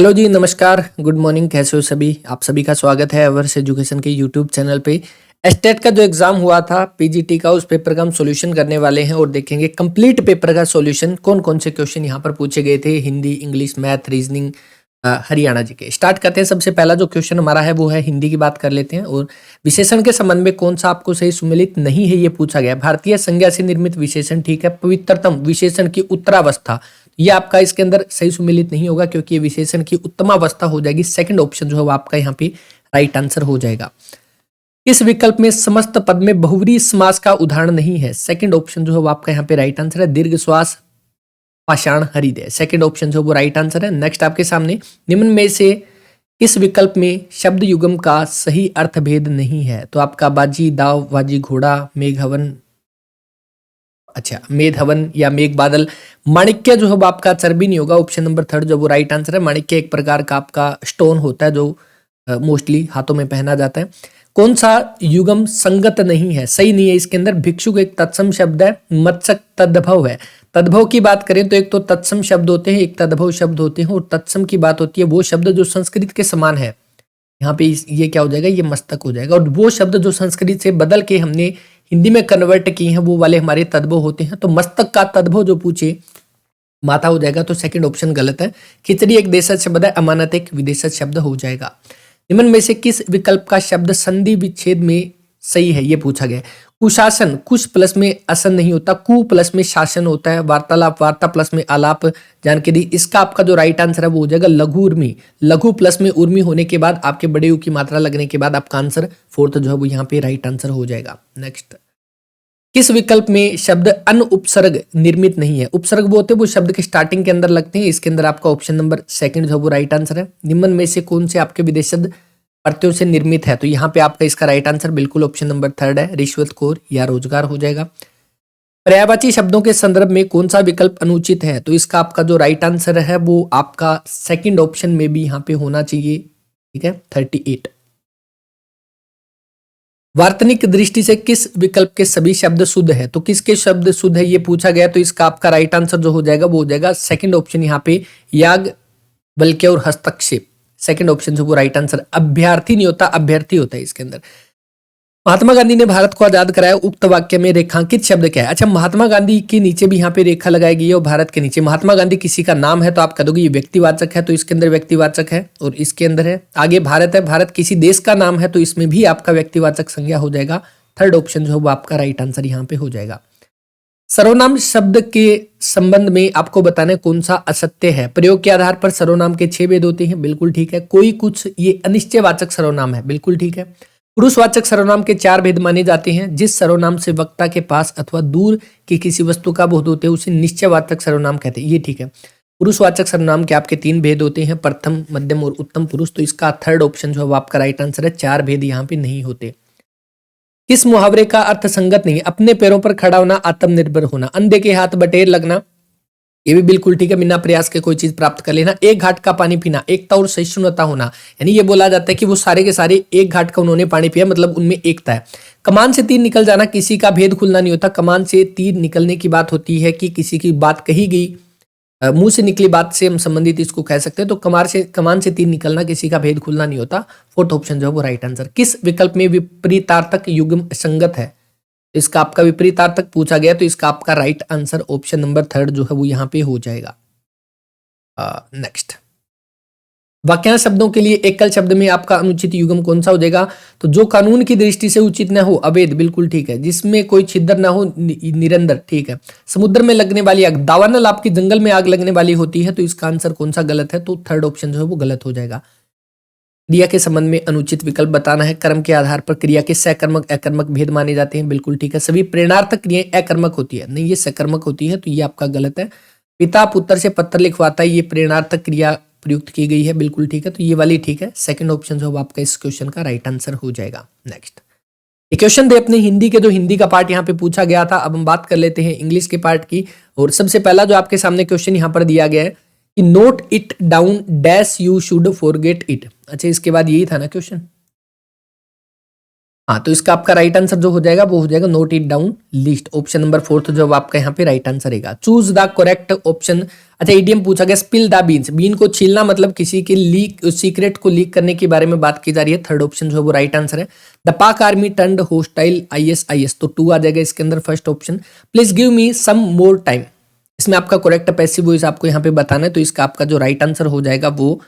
Hello जी, नमस्कार, good morning. कैसे हो सभी? आप सभी का स्वागत है अवर्स एजुकेशन के यूट्यूब चैनल पे। एस्टेट का जो एग्जाम हुआ था पीजीटी का, उस पेपर का हम सॉल्यूशन करने वाले हैं और देखेंगे कंप्लीट पेपर का सॉल्यूशन, कौन कौन से क्वेश्चन यहाँ पर पूछे गए थे, Hindi, English, math, reasoning, Haryana G K. Start करते हैं। सबसे पहला जो क्वेश्चन हमारा है वो है हिंदी की बात कर लेते हैं। और विशेषण के संबंध में कौन सा आपको सही सुमेलित नहीं है ये पूछा गया। भारतीय संज्ञा से निर्मित विशेषण ठीक है। पवित्रतम विशेषण की उत्तरावस्था, ये आपका इसके अंदर सही सुमेलित नहीं होगा क्योंकि ये विशेषण की उत्तमावस्था हो जाएगी। सेकंड ऑप्शन जो है वो आपका यहाँ पे राइट आंसर हो जाएगा। इस विकल्प में समस्त पद में बहुव्रीहि समास का उदाहरण नहीं है। सेकंड ऑप्शन जो है वो आपका यहाँ पे राइट आंसर है। दीर्घ श्वास पाषाण हृदय, सेकंड ऑप्शन जो है वो राइट आंसर है। नेक्स्ट आपके सामने, निम्न में से इस विकल्प में शब्द युग्म का सही अर्थ भेद नहीं है। तो आपका बाजी, दाव, बाजी, घोड़ा, मेघहवन, अच्छा मेघ हवन या मेघ बादल। माणिक्य जो है वो आपका चर्बी नहीं होगा। ऑप्शन नंबर थर्ड जो वो राइट आंसर है। माणिक्य एक प्रकार का आपका स्टोन होता है जो मोस्टली हाथों में पहना जाता है। कौन सा युगम संगत नहीं है, सही नहीं है इसके अंदर? भिक्षुक एक तत्सम शब्द है। मत्स्यक तद्भव है। तद्भव की बात करें तो एक तो तत्सम शब्द होते हैं, एक तद्भव शब्द होते हैं। और तत्सम की बात होती है वो शब्द जो संस्कृत के समान है। यहाँ पे ये क्या हो जाएगा, ये मस्तक हो जाएगा। और वो शब्द जो संस्कृत से बदल के हमने हिंदी में कन्वर्ट किए हैं वो वाले हमारे तद्भव होते हैं। तो मस्तक का तद्भव जो पूछे माता हो जाएगा। तो सेकंड ऑप्शन गलत है। खिचड़ी एक देशज शब्द है, अमानत एक विदेशज शब्द हो जाएगा। निम्न में से किस विकल्प का शब्द संधि विच्छेद में सही है, ये पूछा गया। कुशासन, कुश प्लस में असन नहीं होता, कु प्लस में शासन होता है। वार्तालाप, वार्ता प्लस में आलाप, जानकारी। इसका आपका जो राइट आंसर है वो हो जाएगा लघु उर्मी। लघु प्लस में उर्मी होने के बाद आपके बड़े यू की मात्रा लगने के बाद आपका आंसर फोर्थ जो है वो यहाँ पे राइट आंसर हो जाएगा। नेक्स्ट, किस विकल्प में शब्द अन उपसर्ग निर्मित नहीं है? उपसर्ग वो होते हैं वो शब्द के स्टार्टिंग के अंदर लगते हैं। इसके अंदर आपका ऑप्शन नंबर सेकंड जो है वो राइट आंसर है। निम्न में से कौन से आपके विदेशज प्रत्ययों से निर्मित है? तो यहाँ पे आपका इसका राइट आंसर बिल्कुल ऑप्शन नंबर थर्ड है, रिश्वतखोर या रोजगार हो जाएगा। पर्यायवाची शब्दों के संदर्भ में कौन सा विकल्प अनुचित है? तो इसका आपका जो राइट आंसर है वो आपका सेकंड ऑप्शन में भी यहाँ पे होना चाहिए। ठीक है, 38। वार्तनिक दृष्टि से किस विकल्प के सभी शब्द शुद्ध है? तो किसके शब्द शुद्ध है ये पूछा गया। तो इसका आपका राइट आंसर जो हो जाएगा वो हो जाएगा सेकंड ऑप्शन, यहाँ पे याग, बल्कि और हस्तक्षेप। सेकंड ऑप्शन से वो राइट आंसर। अभ्यर्थी नहीं होता, अभ्यर्थी होता है इसके अंदर। महात्मा गांधी ने भारत को आजाद कराया, उक्त वाक्य में रेखांकित शब्द क्या है? अच्छा, महात्मा गांधी के नीचे भी यहाँ पे रेखा लगाई गई है और भारत के नीचे महात्मा गांधी किसी का नाम है तो आप कह दोगे ये व्यक्तिवाचक है, तो इसके अंदर व्यक्तिवाचक है। और इसके अंदर है आगे भारत है, भारत किसी देश का नाम है तो इसमें भी आपका व्यक्तिवाचक संज्ञा हो जाएगा। थर्ड ऑप्शन जो है वो आपका राइट आंसर यहाँ पे हो जाएगा। सर्वनाम शब्द के संबंध में आपको बताना कौन सा असत्य है। प्रयोग के आधार पर सर्वनाम के 6 भेद होते हैं, बिल्कुल ठीक है। कोई कुछ, ये अनिश्चयवाचक सर्वनाम है, बिल्कुल ठीक है। पुरुषवाचक सर्वनाम के 4 भेद माने जाते हैं। जिस सर्वनाम से वक्ता के पास अथवा दूर की किसी वस्तु का बोध होते हैं उसे निश्चयवाचक सर्वनाम कहते हैं, ये ठीक है। पुरुषवाचक सर्वनाम के आपके 3 भेद होते हैं, प्रथम, मध्यम और उत्तम पुरुष। तो इसका थर्ड ऑप्शन जो है वो आपका राइट आंसर है। 4 भेद यहाँ पे नहीं होते। किस मुहावरे का अर्थ संगत नहीं है? अपने पैरों पर खड़ा होना, आत्मनिर्भर होना। अंधे के हाथ बटेर लगना, ये भी बिल्कुल ठीक है। बिना प्रयास के कोई चीज प्राप्त कर लेना। एक घाट का पानी पीना, एकता और सहिष्णुता होना, यानी ये बोला जाता है कि वो सारे के सारे एक घाट का उन्होंने पानी पिया, मतलब उनमें एकता है। कमान से तीर निकल जाना, किसी का भेद खुलना नहीं होता। कमान से तीर निकलने की बात होती है कि किसी की बात कही गई, मुंह से निकली बात से हम संबंधित इसको कह सकते हैं। तो कमान से तीर निकलना, किसी का भेद खुलना नहीं होता। फोर्थ ऑप्शन जो है वो राइट आंसर। किस विकल्प में विपरीतार्थक युग्म संगत है? इसका आपका विपरीतार्थक पूछा गया तो इसका आपका right answer option number third जो है वो यहाँ पे हो जाएगा। नेक्स्ट, वाक्यांश शब्दों के लिए एकल शब्द में आपका अनुचित युग्म कौन सा हो जाएगा? तो जो कानून की दृष्टि से उचित न हो, अवैध, बिल्कुल ठीक है। जिसमें कोई छिद्र ना हो, निरंतर, ठीक है। समुद्र में लगने वाली आग, दावानल आपकी जंगल में आग लगने वाली होती है, तो इसका आंसर कौन सा गलत है? तो थर्ड ऑप्शन जो है वो गलत हो जाएगा। क्रिया के संबंध में अनुचित विकल्प बताना है। कर्म के आधार पर क्रिया के सकर्मक अकर्मक भेद माने जाते हैं, बिल्कुल ठीक है। सभी प्रेरणार्थक क्रियाएं अकर्मक होती है, नहीं ये सकर्मक होती है, तो ये आपका गलत है। पिता पुत्र से पत्र लिखवाता है, ये प्रेरणार्थक क्रिया प्रयुक्त की गई है, बिल्कुल ठीक है। तो ये वाली ठीक है। सेकंड ऑप्शन जो आपका इस क्वेश्चन का राइट आंसर हो जाएगा। नेक्स्ट, ये क्वेश्चन थे अपने हिंदी के, जो हिंदी का पार्ट यहाँ पे पूछा गया था। अब हम बात कर लेते हैं इंग्लिश के पार्ट की। और सबसे पहला जो आपके सामने क्वेश्चन यहाँ पर दिया गया है कि note it down dash you should forget it. अच्छा, इसके बाद यही था ना क्वेश्चन? हाँ, तो इसका आपका राइट आंसर जो हो जाएगा वो हो जाएगा note it down list. Option number fourth जो आपका यहाँ पे राइट आंसर रहेगा। चूज द करेक्ट ऑप्शन अच्छा, ईडीएम पूछा गया स्पिल द बीन्स, बीन को छीलना मतलब किसी के लीक सीक्रेट को लीक करने के बारे में बात की जा रही है। थर्ड ऑप्शन जो है वो राइट आंसर है। The Pak army turned hostile ISIS, तो 2 आ जाएगा इसके अंदर first option. Please give me some more time, इसमें आपका करेक्ट पैसिव वॉइस आपको यहाँ पे बताना है, तो इसका आपका जो राइट आंसर हो जाएगा वो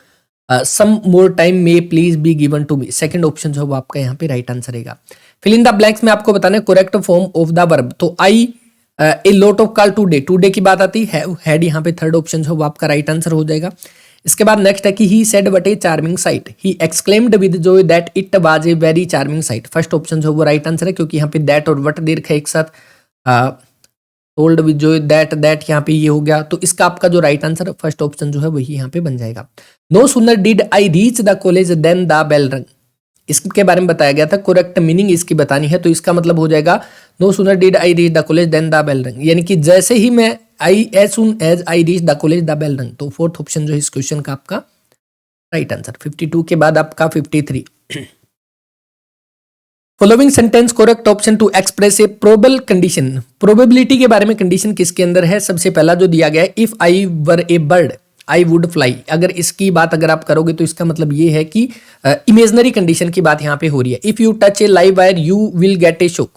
some more time may please be given to me, second option जो है वो आपका यहाँ पे राइट आंसर रहेगा। फिल इन द ब्लैंक्स में आपको बताना है correct form of the verb, तो I a lot of call today की बात आती है, हैड यहाँ पे थर्ड ऑप्शन जो है वो आपका राइट आंसर हो जाएगा। इसके बाद नेक्स्ट है कि he said what A charming site, he exclaimed with Joy that it was a very charming site, first option जो है वो राइट आंसर है, क्योंकि यहाँ पे दैट और वट दे रखा है एक साथ। टोल्ड विद जॉय दैट यहाँ पे ये हो गया, तो इसका आपका जो राइट आंसर फर्स्ट ऑप्शन जो है वही यहाँ पे बन जाएगा। No sooner did I reach the college than the bell rang, इसके बारे में बताया गया था, करेक्ट मीनिंग इसकी बतानी है, तो इसका मतलब हो जाएगा no sooner did I reach the college than the bell rang, यानी कि जैसे ही मैं as soon as I reach the college the bell rang, तो फोर्थ ऑप्शन जो है इस क्वेश्चन का आपका राइट आंसर। 52 के बाद आपका 53। Following sentence correct option to express a probable condition, probability के बारे में कंडीशन किसके अंदर है? सबसे पहला जो दिया गया है, if I were A bird I would fly, अगर इसकी बात अगर आप करोगे तो इसका मतलब ये है कि इमेजनरी कंडीशन की बात यहाँ पे हो रही है। If you touch A live wire you will get A shock,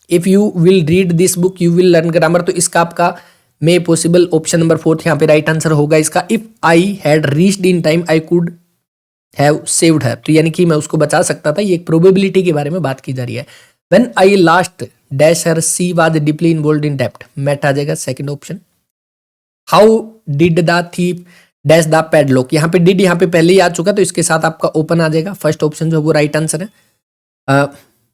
if you will read this book you will learn grammar, तो इसका आपका मे पॉसिबल ऑप्शन नंबर 4 यहाँ पे राइट आंसर होगा इसका। If I had reached in time I could have saved her, तो यानी कि मैं उसको बचा सकता था, ये एक प्रोबेबिलिटी के बारे में बात की जा रही है। When I last dash her she was deeply involved इन डेब्ट, मैट आ जाएगा second option. How did the thief dash the padlock, यहाँ पे डिड यहाँ पे पहले ही आ चुका, तो इसके साथ आपका ओपन आ जाएगा, फर्स्ट ऑप्शन जो वो राइट आंसर है।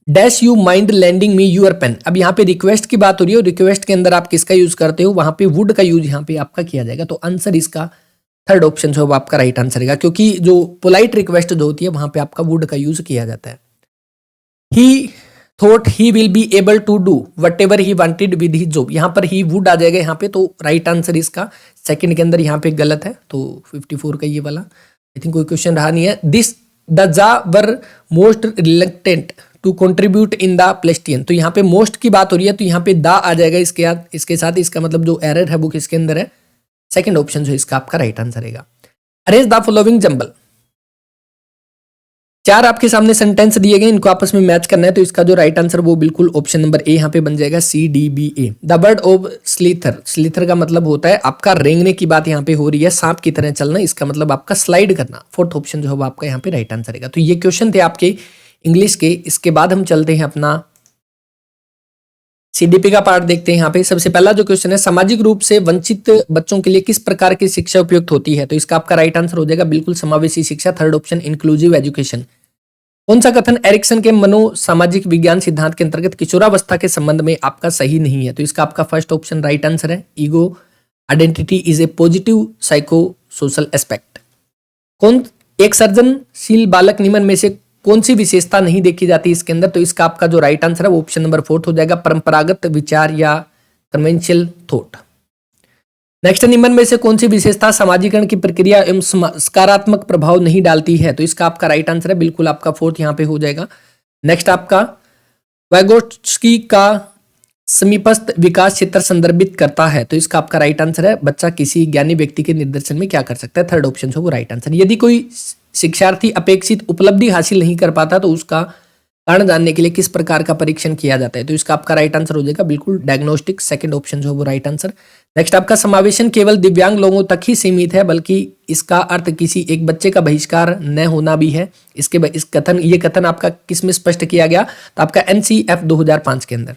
Dash you mind lending me your pen, अब यहाँ पे रिक्वेस्ट की बात हो रही है, रिक्वेस्ट के अंदर आप किसका यूज करते हो, वहां पे वुड का यूज यहाँ पे आपका किया जाएगा, तो आंसर इसका थर्ड ऑप्शन जो है आपका राइट आंसर है, क्योंकि जो पोलाइट रिक्वेस्ट जो होती है वहां पे आपका वुड का यूज किया जाता है। He thought he will be able to do whatever he wanted with his job, यहाँ पर ही वुड आ जाएगा यहाँ पे, तो राइट आंसर इसका सेकंड के अंदर यहाँ पे गलत है, तो 54 का ये वाला आई थिंक कोई क्वेश्चन रहा नहीं है। दिस द जा वर most reluctant to contribute in the प्लेस्टियन, तो यहाँ पे मोस्ट की बात हो रही है, तो यहाँ पे द आ जाएगा इसके साथ, इसका मतलब जो एरर है वो किसके अंदर है, सेकंड ऑप्शन जो इसका आपका राइट आंसर रहेगा। अरेंज द फॉलोइंग जंबल, 4 आपके सामने सेंटेंस दिए गए, इनको आपस में मैच करना है, तो इसका जो राइट आंसर वो बिल्कुल ऑप्शन नंबर ए यहाँ पे बन जाएगा, CDBA। The word of slither, slither का मतलब होता है आपका रेंगने की बात यहाँ पे हो रही है, सांप की तरह चलना, इसका मतलब आपका स्लाइड करना, फोर्थ ऑप्शन जो है वो आपका यहाँ पे राइट आंसर रहेगा। तो ये क्वेश्चन थे आपके इंग्लिश के। इसके बाद हम चलते हैं अपना CDP का पार्ट देखते हैं। यहाँ पे सबसे पहला जो क्वेश्चन है, सामाजिक रूप से वंचित बच्चों के लिए किस प्रकार की शिक्षा उपयुक्त होती है, तो इसका आपका राइट आंसर हो जाएगा बिल्कुल समावेशी शिक्षा, थर्ड ऑप्शन इंक्लूसिव एजुकेशन। कौन सा कथन एरिक्सन के मनो सामाजिक विज्ञान सिद्धांत के अंतर्गत किशोरावस्था के संबंध में आपका सही नहीं है, तो इसका आपका फर्स्ट ऑप्शन राइट आंसर है, ego identity is a positive psycho social aspect. कौन एक सर्जनशील बालक निम्न में से कौन सी विशेषता नहीं देखी जाती इसके अंदर, तो इसका आपका जो राइट आंसर है वो ऑप्शन नंबर 4 हो जाएगा, परंपरागत विचार या कन्वेंशनल थॉट। नेक्स्ट, निम्न में से कौन सी विशेषता सामाजिकरण की प्रक्रिया एवं सकारात्मक प्रभाव नहीं डालती है, तो इसका आपका राइट आंसर है बिल्कुल आपका 4th यहाँ पे हो जाएगा। नेक्स्ट आपका वाइगोट्स्की का समीपस्थ विकास क्षेत्र संदर्भित करता है, तो इसका आपका राइट आंसर है, बच्चा किसी ज्ञानी व्यक्ति के निर्देशन में क्या कर सकता है, थर्ड ऑप्शन है वो राइट आंसर। यदि कोई शिक्षार्थी अपेक्षित उपलब्धि हासिल नहीं कर पाता तो उसका कारण जानने के लिए किस प्रकार का परीक्षण किया जाता है, तो इसका आपका राइट आंसर हो जाएगा बिल्कुल डायग्नोस्टिक, सेकंड ऑप्शन जो है वो राइट आंसर। नेक्स्ट आपका समावेशन केवल दिव्यांग लोगों तक ही सीमित है, बल्कि इसका अर्थ किसी एक बच्चे का बहिष्कार न होना भी है। ये कथन आपका किस में स्पष्ट किया गया, तो आपका NCF 2005 के अंदर।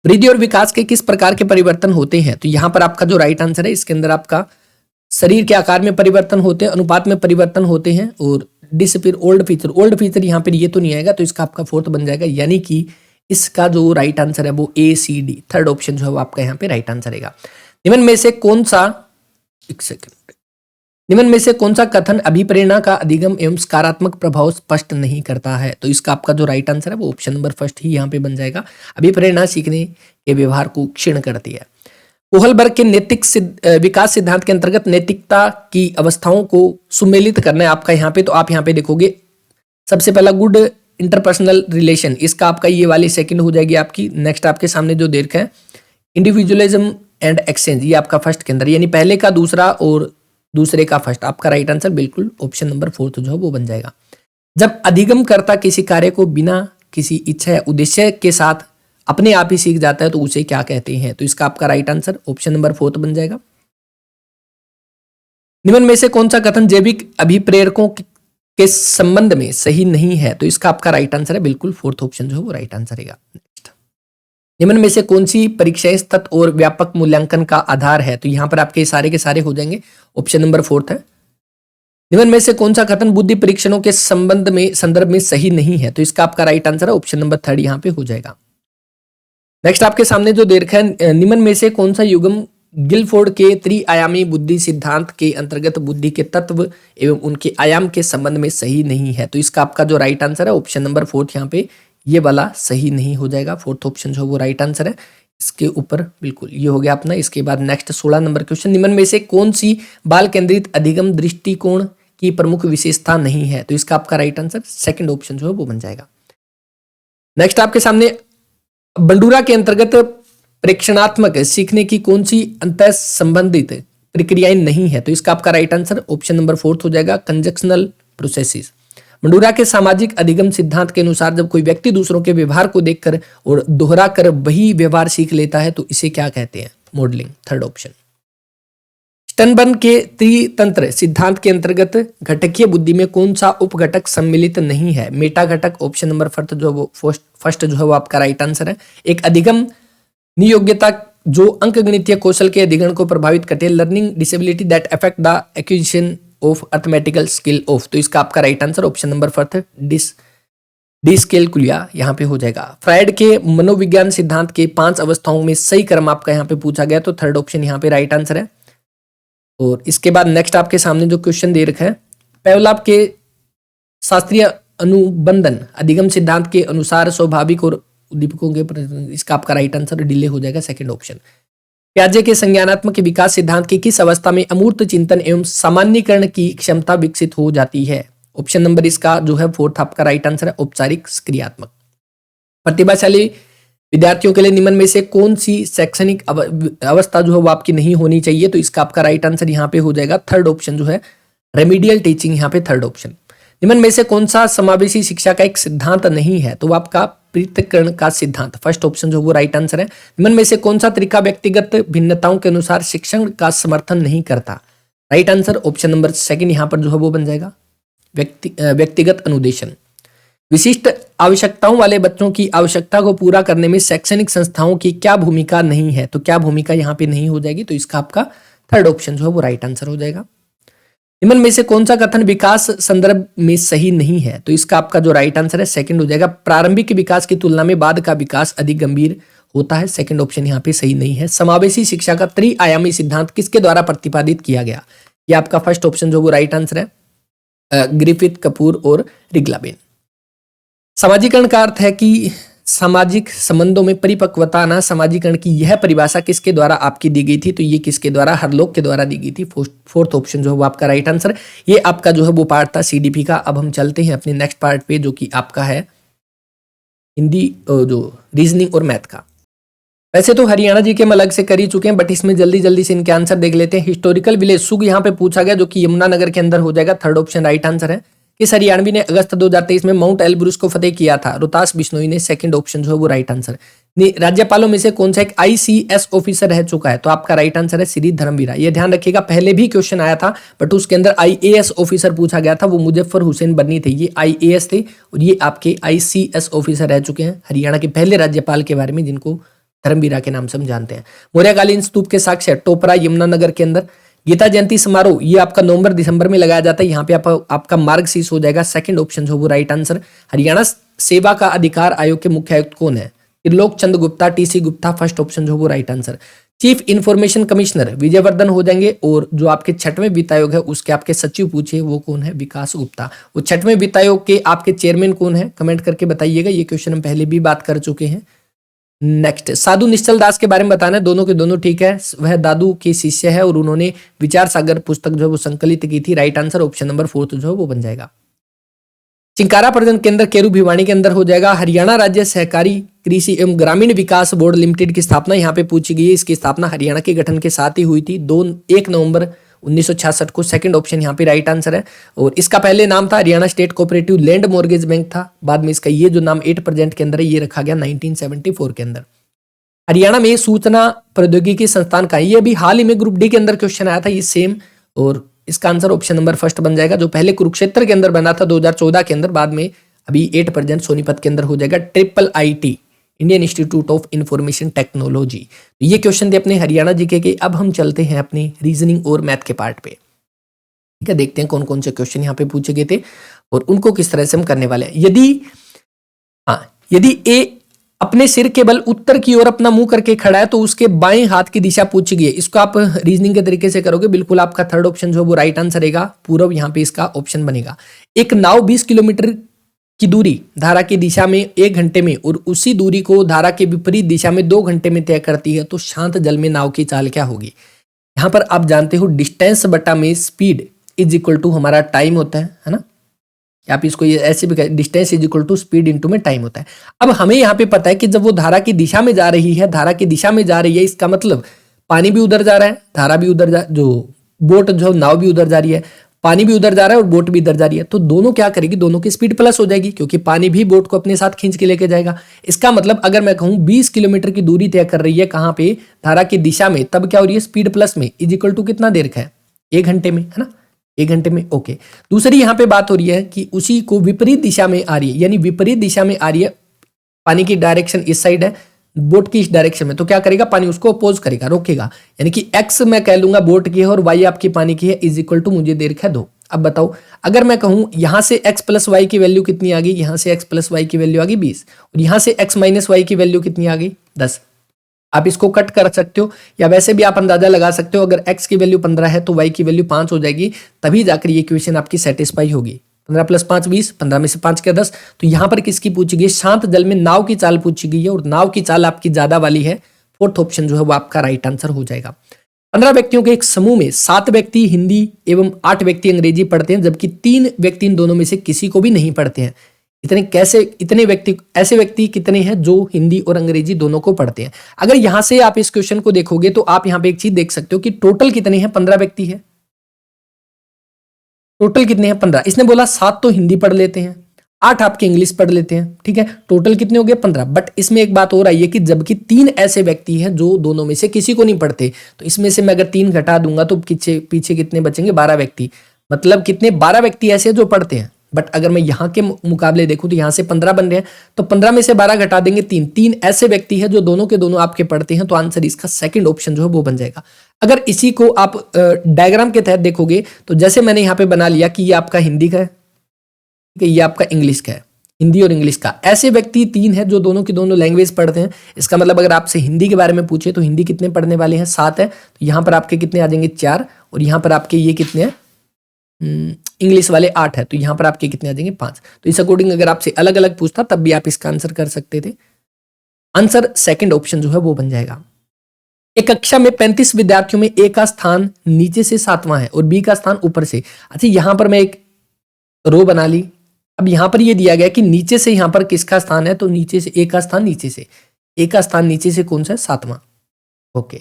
वृद्धि और विकास के किस प्रकार के परिवर्तन होते हैं, तो यहाँ पर आपका जो राइट आंसर है इसके अंदर आपका शरीर के आकार में परिवर्तन होते हैं, अनुपात में परिवर्तन होते हैं, और डिसअपीयर ओल्ड फीचर यहाँ पर ये तो नहीं आएगा, तो इसका आपका 4th बन जाएगा, यानी कि इसका जो राइट आंसर है वो ACD, थर्ड ऑप्शन जो है वो आपका यहाँ पे राइट आंसर रहेगा। निम्न में से कौन सा कथन अभिप्रेरणा का अधिगम एवं सकारात्मक प्रभाव स्पष्ट नहीं करता है, तो इसका आपका जो राइट आंसर है वो ऑप्शन नंबर 1 ही यहाँ पे बन जाएगा, अभिप्रेरणा सीखने के व्यवहार को क्षीण करती है। कोहलबर्ग के नैतिक विकास सिद्धांत के अंतर्गत नैतिकता की अवस्थाओं को सुमेलित करना है आपका यहाँ पे, तो आप यहाँ पे देखोगे सबसे पहला गुड इंटरपर्सनल रिलेशन, इसका आपका ये वाली सेकंड हो जाएगी आपकी। नेक्स्ट आपके सामने जो देख है इंडिविजुअलिज्म एंड एक्सचेंज, ये आपका फर्स्ट के अंदर, यानी पहले का दूसरा और दूसरे का फर्स्ट, आपका राइट आंसर बिल्कुल ऑप्शन नंबर 4 जो है वो बन जाएगा। जब अधिगम करता किसी कार्य को बिना किसी इच्छा या उद्देश्य के साथ अपने आप ही सीख जाता है तो उसे क्या कहते हैं? तो इसका आपका राइट आंसर ऑप्शन नंबर 4 बन जाएगा। निम्न में से कौन सा कथन जैविक अभिप्रेरकों के संबंध में सही नहीं है? तो इसका आपका राइट आंसर है बिल्कुल 4th ऑप्शन जो है वो राइट आंसर रहेगा। नेक्स्ट, निम्न में से कौन सी परीक्षाएं तत्व और व्यापक मूल्यांकन का आधार है? तो यहां पर आपके सारे के सारे हो जाएंगे, ऑप्शन नंबर 4 है। निम्न में से कौन सा कथन बुद्धि परीक्षणों के संदर्भ में सही नहीं है? तो इसका आपका राइट आंसर है ऑप्शन नंबर 3 यहाँ पे हो जाएगा। नेक्स्ट आपके सामने जो दे रखा है, निम्न में से कौन सा युग्म गिलफोर्ड के त्रिआयामी बुद्धि सिद्धांत के अंतर्गत बुद्धि के तत्व एवं उनके आयाम के संबंध में सही नहीं है? तो इसका आपका जो राइट आंसर है ऑप्शन नंबर 4 यहाँ पे ये वाला सही नहीं हो जाएगा। 4th ऑप्शन जो वो राइट आंसर है इसके ऊपर, बिल्कुल ये हो गया अपना। इसके बाद नेक्स्ट 16 नंबर क्वेश्चन, निम्न में से कौन सी बाल केंद्रित अधिगम दृष्टिकोण की प्रमुख विशेषता नहीं है? तो इसका आपका राइट आंसर 2nd ऑप्शन जो है वो बन जाएगा। नेक्स्ट आपके सामने बंडूरा के अंतर्गत प्रेक्षणात्मक सीखने की कौन सी अंतः संबंधित प्रक्रियाएं नहीं है? तो इसका आपका राइट आंसर ऑप्शन नंबर 4 हो जाएगा, कंजक्शनल प्रोसेसेस। बंडूरा के सामाजिक अधिगम सिद्धांत के अनुसार जब कोई व्यक्ति दूसरों के व्यवहार को देखकर और दोहरा कर वही व्यवहार सीख लेता है तो इसे क्या कहते हैं? Modelling, 3rd option. स्टनबर्न के त्रितंत्र सिद्धांत के अंतर्गत घटकीय बुद्धि में कौन सा उपघटक सम्मिलित नहीं है? मेटा घटक, ऑप्शन नंबर फर्स्ट जो वो फर्स्ट जो है वो आपका राइट आंसर है। एक अधिगम नियोग्यता जो अंकगणितीय कौशल के अधिगम को प्रभावित करती है, learning disability that affect the acquisition of arithmetical skill of. तो इसका आपका right answer option number 4 dyscalculia यहाँ पे हो जाएगा। फ्रायड के मनोविज्ञान सिद्धांत के 5 अवस्थाओं में सही क्रम आपका यहाँ पे पूछा गया, तो 3rd ऑप्शन यहाँ पे राइट आंसर है। और इसके बाद नेक्स्ट आपके सामने जो क्वेश्चन दे रखा है, पेवलाव के शास्त्रीय अनुबंधन अधिगम सिद्धांत के अनुसार स्वाभाविक और उद्दीपकों के, इसका आपका राइट आंसर डिले हो जाएगा, 2nd ऑप्शन। प्याजे के संज्ञानात्मक विकास सिद्धांत की किस अवस्था में अमूर्त चिंतन एवं सामान्यीकरण की क्षमता विकसित हो जाती है? ऑप्शन नंबर इसका जो है 4th आपका राइट आंसर है, औपचारिक क्रियात्मक। प्रतिभाशाली विद्यार्थियों के लिए निम्न में से कौन सी शैक्षणिक अवस्था जो है वो आपकी नहीं होनी चाहिए? तो इसका आपका राइट आंसर यहाँ पे हो जाएगा 3rd ऑप्शन जो है, रेमिडियल टीचिंग, यहाँ पे 3rd ऑप्शन। निम्न में से कौन सा समावेशी शिक्षा का एक सिद्धांत नहीं है? तो आपका पृथक्करण का सिद्धांत, 1st ऑप्शन जो वो राइट आंसर है। निम्न में से कौन सा तरीका व्यक्तिगत भिन्नताओं के अनुसार शिक्षण का समर्थन नहीं करता? राइट आंसर ऑप्शन नंबर 2 यहाँ पर जो है वो बन जाएगा, व्यक्तिगत अनुदेशन। विशिष्ट आवश्यकताओं वाले बच्चों की आवश्यकता को पूरा करने में शैक्षणिक संस्थाओं की क्या भूमिका नहीं है? तो क्या भूमिका यहाँ पे नहीं हो जाएगी? तो इसका आपका 3rd ऑप्शन जो है वो राइट आंसर हो जाएगा। निम्न में से कौन सा कथन विकास संदर्भ में सही नहीं है? तो इसका आपका जो राइट आंसर है 2nd हो जाएगा, प्रारंभिक विकास की तुलना में बाद का विकास अधिक गंभीर होता है, 2nd ऑप्शन यहाँ पे सही नहीं है। समावेशी शिक्षा का त्रिआयामी सिद्धांत किसके द्वारा प्रतिपादित किया गया? ये आपका 1st ऑप्शन जो वो राइट आंसर है, ग्रिफिथ, कपूर और रिगलाबेन। सामाजिकरण का अर्थ है कि सामाजिक संबंधों में परिपक्वता आना। सामाजिकरण की यह परिभाषा किसके द्वारा आपकी दी गई थी? तो ये किसके द्वारा? हरलोक के द्वारा दी गई थी, 4th ऑप्शन जो है वो आपका राइट आंसर। ये आपका जो है वो पार्ट था CDP का। अब हम चलते हैं अपने नेक्स्ट पार्ट पे जो कि आपका है हिंदी जो रीजनिंग और मैथ का। वैसे तो हरियाणा जी के हम अलग से कर ही चुके हैं, बट इसमें जल्दी जल्दी से इनके आंसर देख लेते हैं। हिस्टोरिकल विलेज सुग यहाँ पे पूछा गया, जो कि यमुनानगर के अंदर हो जाएगा, 3rd ऑप्शन राइट आंसर है। किस हरियाणवी ने अगस्त 2023 में माउंट एलब्रूस को फतेह किया था? रोहतास बिश्नोई ने, 2nd ऑप्शन जो है वो राइट आंसर। राज्यपालों में से कौन सा एक ICS ऑफिसर रह चुका है? तो आपका राइट आंसर है श्री धर्मवीरा। ये ध्यान रखिएगा, पहले भी क्वेश्चन आया था बट उसके अंदर IAS ऑफिसर पूछा गया था, वो मुजफ्फर हुसैन बन्नी थे, ये IAS थे और ये आपके ICS ऑफिसर रह चुके हैं हरियाणा के पहले राज्यपाल के बारे में, जिनको धर्मवीरा के नाम से हम जानते हैं। मौर्यकालीन स्तूप के साक्ष्य टोपरा यमुनानगर के अंदर। गीता जयंती समारोह ये आपका नवंबर दिसंबर में लगाया जाता है, यहाँ पे आपका मार्गशीर्ष हो जाएगा, 2nd ऑप्शन जो वो राइट आंसर। हरियाणा सेवा का अधिकार आयोग के मुख्य आयुक्त कौन है? Trilok Chand Gupta, TC Gupta, 1st option जो वो right answer. Chief information commissioner Vijayvardhan हो जाएंगे, और जो आपके 6वें वित्त आयोग है उसके आपके सचिव पूछे वो कौन है? विकास गुप्ता। वो 6वें वित्त आयोग के आपके चेयरमैन कौन है? कमेंट करके बताइएगा, ये क्वेश्चन हम पहले भी बात कर चुके हैं। नेक्स्ट, साधु निश्चल दास के बारे में बताना है, दोनों के दोनों ठीक है, वह दादू के शिष्य है और उन्होंने विचार सागर पुस्तक जो है वो संकलित की थी, राइट आंसर ऑप्शन नंबर 4 जो है वो बन जाएगा। चिंकारा प्रजनन केंद्र केरू भिवानी के अंदर हो जाएगा। हरियाणा राज्य सहकारी कृषि एवं ग्रामीण विकास बोर्ड लिमिटेड की स्थापना यहाँ पे पूछी गई है। इसकी स्थापना हरियाणा के गठन के साथ ही हुई थी 1 नवंबर 1966 को। सेकंड ऑप्शन यहाँ पे राइट आंसर है। और इसका पहले नाम था Haryana state cooperative land mortgage bank था। बाद में इसका ये जो नाम 8% के अंदर है ये रखा गया 1974 के अंदर। हरियाणा में सूचना प्रौद्योगिकी संस्थान का ये अभी हाल ही में ग्रुप डी के अंदर क्वेश्चन आया था ये सेम। और इसका आंसर ऑप्शन नंबर फर्स्ट बन जाएगा, जो पहले कुरुक्षेत्र के अंदर बना था 2014 के अंदर, बाद में अभी 8% सोनीपत के अंदर हो जाएगा। IIIT Indian institute of information technology. ये क्वेश्चन थे अपने हरियाणा जीके के। अब हम चलते हैं अपने रीजनिंग और मैथ के पार्ट पे। ठीक है, देखते हैं कौन कौन से क्वेश्चन यहाँ पे पूछे गए थे और उनको किस तरह से हम करने वाले हैं। यदि ए अपने सिर के बल उत्तर की ओर अपना मुंह करके खड़ा है तो उसके बाएं हाथ की दिशा पूछी गई है। इसको आप रीजनिंग के तरीके से करोगे, बिल्कुल आपका थर्ड ऑप्शन जो वो राइट आंसर रहेगा। पूर्व यहाँ पे इसका ऑप्शन बनेगा। एक नाव 20 किलोमीटर की दूरी धारा की दिशा में 1 घंटे में और उसी दूरी को धारा के विपरीत दिशा में 2 घंटे में तय करती है तो शांत जल में नाव की चाल क्या होगी। यहाँ पर आप जानते हो डिस्टेंस बटा में स्पीड इज इक्वल टू हमारा टाइम होता है ना। आप इसको ये ऐसे भी कहें, distance is equal to speed into में टाइम होता है। अब हमें यहाँ पे पता है कि जब वो धारा की दिशा में जा रही है, धारा की दिशा में जा रही है, इसका मतलब पानी भी उधर जा रहा है, धारा भी उधर जा, जो बोट जो नाव भी उधर जा रही है, पानी भी उधर जा रहा है और बोट भी इधर जा रही है। तो दोनों क्या करेगी, दोनों की स्पीड प्लस हो जाएगी क्योंकि पानी भी बोट को अपने साथ खींच के लेके जाएगा। इसका मतलब अगर मैं कहूँ 20 किलोमीटर की दूरी तय कर रही है कहाँ पे, धारा की दिशा में, तब क्या हो रही है, स्पीड प्लस में इज इक्वल टू कितना देर का है, 1 घंटे में, है ना, 1 घंटे में। ओके, दूसरी यहाँ पे बात हो रही है कि उसी को विपरीत दिशा में आ रही है, यानी विपरीत दिशा में आ रही है। पानी की डायरेक्शन इस साइड है, बोट की इस डायरेक्शन में, तो क्या करेगा, पानी उसको अपोज करेगा, रोकेगा। यानी कि एक्स मैं कह लूंगा बोट की है और वाई आपकी पानी की है, इज इक्वल टू मुझे दे रखा है 2। अब बताओ, अगर मैं कहूं यहां से x प्लस वाई की वैल्यू कितनी आ गई, यहां से x प्लस वाई की वैल्यू आ गई 20 और यहां से x माइनस वाई की वैल्यू कितनी आ गई 10। आप इसको कट कर सकते हो या वैसे भी आप अंदाजा लगा सकते हो। अगर x की वैल्यू 15 है तो y की वैल्यू 5 हो जाएगी, तभी जाकर ये इक्वेशन आपकी सेटिस्फाई होगी। 15 + 5 20, 15 में से 5 क्या 10। तो यहां पर किसकी पूछी गई, शांत जल में नाव की चाल पूछी गई है और नाव की चाल आपकी ज्यादा वाली है। फोर्थ ऑप्शन जो है वो आपका राइट आंसर हो जाएगा। 15 व्यक्तियों के एक समूह में 7 व्यक्ति हिंदी एवं 8 व्यक्ति अंग्रेजी पढ़ते हैं, जबकि 3 व्यक्ति इन दोनों में से किसी को भी नहीं पढ़ते हैं। इतने व्यक्ति, ऐसे व्यक्ति कितने हैं जो हिंदी और अंग्रेजी दोनों को पढ़ते हैं। अगर यहां से आप इस क्वेश्चन को देखोगे तो आप यहां पे एक चीज देख सकते हो कि टोटल कितने हैं, 15 व्यक्ति है। टोटल कितने हैं, 15। इसने बोला 7 तो हिंदी पढ़ लेते हैं, 8 आपके इंग्लिश पढ़ लेते हैं, ठीक है, टोटल कितने हो गए 15। बट इसमें एक बात और आई है कि जबकि 3 ऐसे व्यक्ति हैं जो दोनों में से किसी को नहीं पढ़ते, तो इसमें से मैं अगर 3 घटा दूंगा तो पीछे कितने बचेंगे, 12 व्यक्ति। मतलब कितने, 12 व्यक्ति ऐसे हैं जो पढ़ते हैं। बट अगर मैं यहाँ के मुकाबले देखूं तो यहाँ से 15 बन रहे हैं, तो 15 में से 12 घटा देंगे 3 ऐसे व्यक्ति हैं जो दोनों के दोनों आपके पढ़ते हैं। तो आंसर इसका सेकंड ऑप्शन जो है वो बन जाएगा। अगर इसी को आप डायग्राम के तहत देखोगे तो जैसे मैंने यहाँ पे बना लिया कि ये आपका हिंदी का है, ये आपका इंग्लिश का है, हिंदी और इंग्लिश का। ऐसे व्यक्ति 3 है जो दोनों की दोनों लैंग्वेज पढ़ते हैं। इसका मतलब अगर आपसे हिंदी के बारे में पूछे तो हिंदी कितने पढ़ने वाले हैं, 7 है। तो यहाँ पर आपके कितने आ जाएंगे 4 और यहाँ पर आपके ये कितने हैं, इंग्लिश वाले 8 है, तो यहाँ पर आपके कितने आ जाएंगे 5। तो इस अकॉर्डिंग अगर आपसे अलग अलग पूछता तब भी आप इसका आंसर कर सकते थे। आंसर सेकंड ऑप्शन जो है वो बन जाएगा। एक कक्षा में 35 विद्यार्थियों में ए का स्थान नीचे से 7वां है और बी का स्थान ऊपर से। अच्छा, यहां पर मैं एक रो बना ली। अब यहां पर ये दिया गया कि नीचे से यहां पर किसका स्थान है, तो नीचे से ए का स्थान, नीचे से ए का स्थान नीचे से कौन सा है, 7वां। ओके,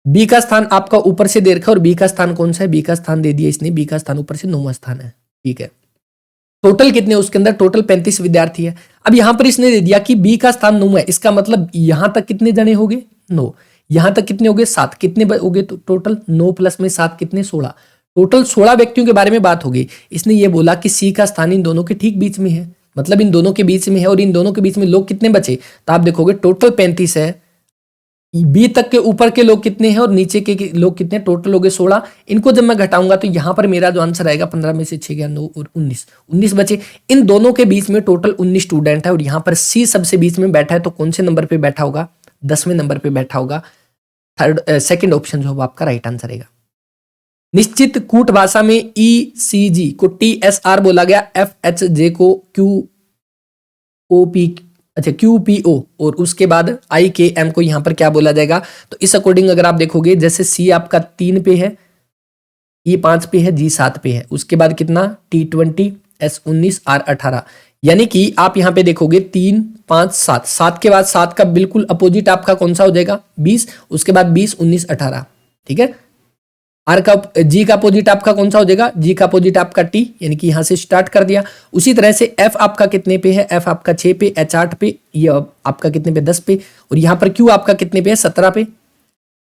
बी का स्थान आपका ऊपर से दे रखा है और बी का स्थान कौन सा है, बी का स्थान दे दिया इसने, बी का स्थान ऊपर से 9वां स्थान है, ठीक है। टोटल कितने उसके अंदर, टोटल 35 विद्यार्थी है। अब यहां पर इसने दे दिया कि बी का स्थान 9 है, इसका मतलब यहां तक कितने जने हो गए 9, यहां तक कितने हो गए 7, कितने हो गए तो टोटल 9 प्लस में 7 कितने 16, टोटल 16 व्यक्तियों के बारे में बात हो गई। इसने ये बोला कि सी का स्थान इन दोनों के ठीक बीच में है, मतलब इन दोनों के बीच में है और इन दोनों के बीच में लोग कितने बचे, तो आप देखोगे टोटल 35 है, बी तक के ऊपर के लोग कितने हैं और नीचे के लोग कितने, टोटल हो गए 16। इनको जब मैं घटाऊंगा तो यहां पर मेरा जो आंसर आएगा 15 में से 6 गया 9 और 19 बचे। इन दोनों के बीच में टोटल 19 स्टूडेंट है और यहां पर सी सबसे बीच में बैठा है, तो कौन से नंबर पे बैठा होगा, 10वें नंबर पे बैठा होगा। सेकंड ऑप्शन जो है वो आपका राइट आंसर रहेगा। निश्चित कूट भाषा में ECG को TSR बोला गया, FHJ को QPO और उसके बाद IKM को यहां पर क्या बोला जाएगा। तो इस अकॉर्डिंग अगर आप देखोगे, जैसे C आपका 3 पे है, E 5 पे है, G 7 पे है, उसके बाद कितना T20, S19 R18, यानी कि आप यहाँ पे देखोगे 3 5 7, 7 के बाद 7 का बिल्कुल अपोजिट आपका कौन सा हो जाएगा 20, उसके बाद 20 19 18, ठीक है। आर का जी का अपोजिट आपका कौन सा हो जाएगा, जी का अपोजिट आपका टी, यानी कि यहां से स्टार्ट कर दिया। उसी तरह से एफ आपका कितने पे है, एफ आपका 6 पे, एच 8 पे, ये आपका कितने पे 10 पे, और यहां पर क्यू आपका कितने पे है 17 पे,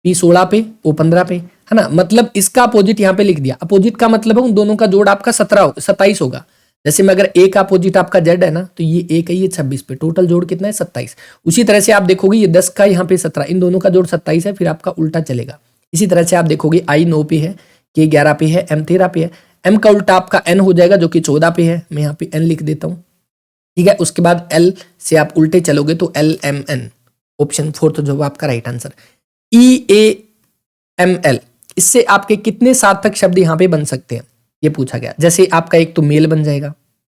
पी 16 पे, ओ 15 पे, है ना। मतलब इसका अपोजिट यहाँ पे लिख दिया। अपोजिट का मतलब है उन दोनों का जोड़ आपका 27 होगा। जैसे में अगर ए का अपोजिट आपका जेड है ना, तो ये ए का ये 26 पे, टोटल जोड़ कितना है 27। उसी तरह से आप देखोगे ये 10 का यहाँ पे 17, इन दोनों का जोड़ 27 है, फिर आपका उल्टा चलेगा। इसी तरह से आप देखोगे आई 9 पे है, के 11 पे है, एम 13 पे है, एम का उल्टा आपका एन हो जाएगा जो कि 14 पे है, मैं यहाँ पे एन लिख देता हूँ, ठीक है। उसके बाद एल से आप उल्टे चलोगे तो एल एम एन, ऑप्शन 4 जो आपका right answer. E A M L, इससे आपके कितने सार्थक शब्द यहाँ पे बन सकते हैं ये पूछा गया। जैसे आपका एक तो मेल बन जाएगा,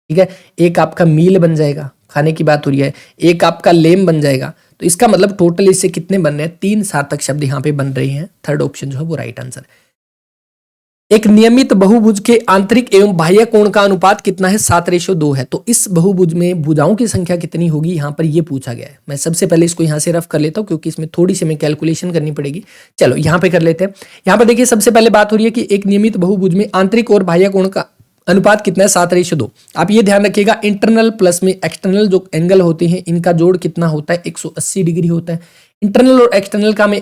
ठीक है, एक आपका मील बन जाएगा, खाने की बात हो रही है, एक आपका लेम बन जाएगा। तो इसका मतलब टोटल इससे कितने बन रहे हैं, 3 सार्थक शब्द यहाँ पे बन रहे हैं। थर्ड ऑप्शन जो है वो राइट आंसर। एक नियमित बहुभुज के आंतरिक एवं बाह्य कोण का अनुपात कितना है, 7:2 है। तो इस बहुभुज में भुजाओं की संख्या कितनी होगी यहाँ पर ये पूछा गया है। मैं सबसे पहले इसको यहाँ से रफ कर लेता हूँ क्योंकि इसमें थोड़ी सी हमें कैलकुलेशन करनी पड़ेगी। चलो यहाँ पे कर लेते हैं। यहाँ पर देखिए सबसे पहले बात हो रही है कि एक नियमित बहुभुज में आंतरिक और बाह्य कोण का अनुपात कितना है, 7:2। आप ये ध्यान रखिएगा इंटरनल प्लस में एक्सटर्नल जो एंगल होते हैं इनका जोड़ कितना होता है, 180 डिग्री होता है। इंटरनल और एक्सटर्नल का मैं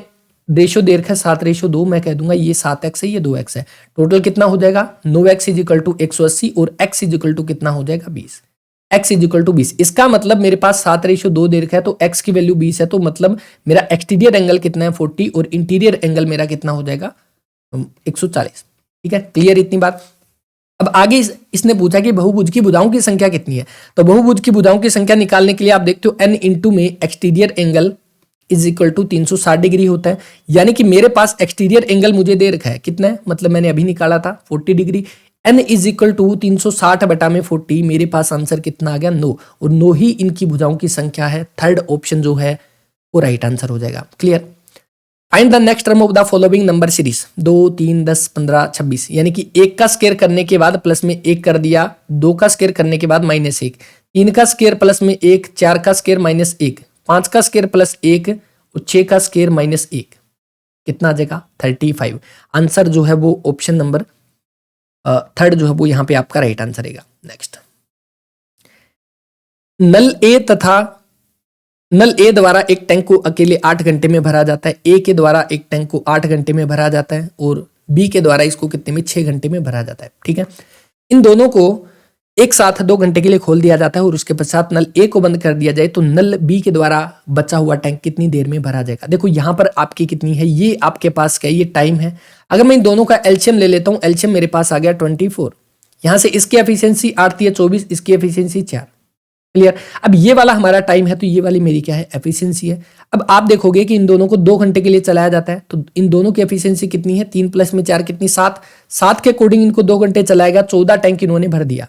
रेशियो दे रखा है 7:2, मैं कह दूंगा ये 7x है, ये 2x है। टोटल कितना हो जाएगा 9x = 180 और x = कितना हो जाएगा 20। x = 20, इसका मतलब मेरे पास 7:2 दे रखा है तो x की वैल्यू 20 है, तो मतलब मेरा एक्सटीरियर एंगल कितना है 40 और इंटीरियर एंगल मेरा कितना हो जाएगा 140। ठीक है, क्लियर इतनी बात। अब आगे इसने पूछा कि बहुभुज की भुजाओं की संख्या कितनी है। तो बहुभुज की भुजाओं की संख्या निकालने के लिए आप देखते हो n इंटू में एक्सटीरियर एंगल = 360 डिग्री होता है। यानी कि मेरे पास एक्सटीरियर एंगल मुझे दे रखा है कितना है, मतलब मैंने अभी निकाला था 40 डिग्री। n = 360 बटा में 40, मेरे पास आंसर कितना आ गया 9, और 9 ही इनकी भुजाओं की संख्या है। थर्ड ऑप्शन जो है वो राइट आंसर हो जाएगा। Clear. Find the next term of the following number series, 2 3 10 15 26, यानी कि 1 का स्क्वायर करने के बाद प्लस में 1 कर दिया, 2 का स्क्वायर करने के बाद -1, 3 का स्क्वायर प्लस में 1, 4 का स्क्वायर -1, 5 का स्क्वायर प्लस 1 और 6 का स्क्वायर -1, कितना आ जाएगा 35। आंसर जो है वो ऑप्शन नंबर थर्ड जो है वो यहाँ पे आपका राइट आंसर रहेगा। नेक्स्ट, नल ए द्वारा एक टैंक को अकेले 8 घंटे में भरा जाता है। ए के द्वारा एक टैंक को 8 घंटे में भरा जाता है और बी के द्वारा इसको कितने में 6 घंटे में भरा जाता है। ठीक है, इन दोनों को एक साथ 2 घंटे के लिए खोल दिया जाता है और उसके पश्चात नल ए को बंद कर दिया जाए तो नल बी के द्वारा बचा हुआ टैंक कितनी देर में भरा जाएगा। देखो यहाँ पर आपकी कितनी है, ये आपके पास क्या है, ये टाइम है। अगर मैं इन दोनों का एलसीएम ले लेता हूँ, एलसीएम मेरे पास आ गया 24, यहाँ से इसकी एफिशिएंसी 8 या 24, इसकी एफिशिएंसी 4। क्लियर। अब ये वाला हमारा टाइम है तो ये वाली मेरी क्या है एफिशिएंसी है। अब आप देखोगे कि इन दोनों को 2 घंटे के लिए चलाया जाता है तो इन दोनों की एफिशिएंसी कितनी है, 3 + में 4 कितनी 7, 7 के अकॉर्डिंग इनको 2 घंटे चलाएगा। 14 टैंक इन्होंने भर दिया,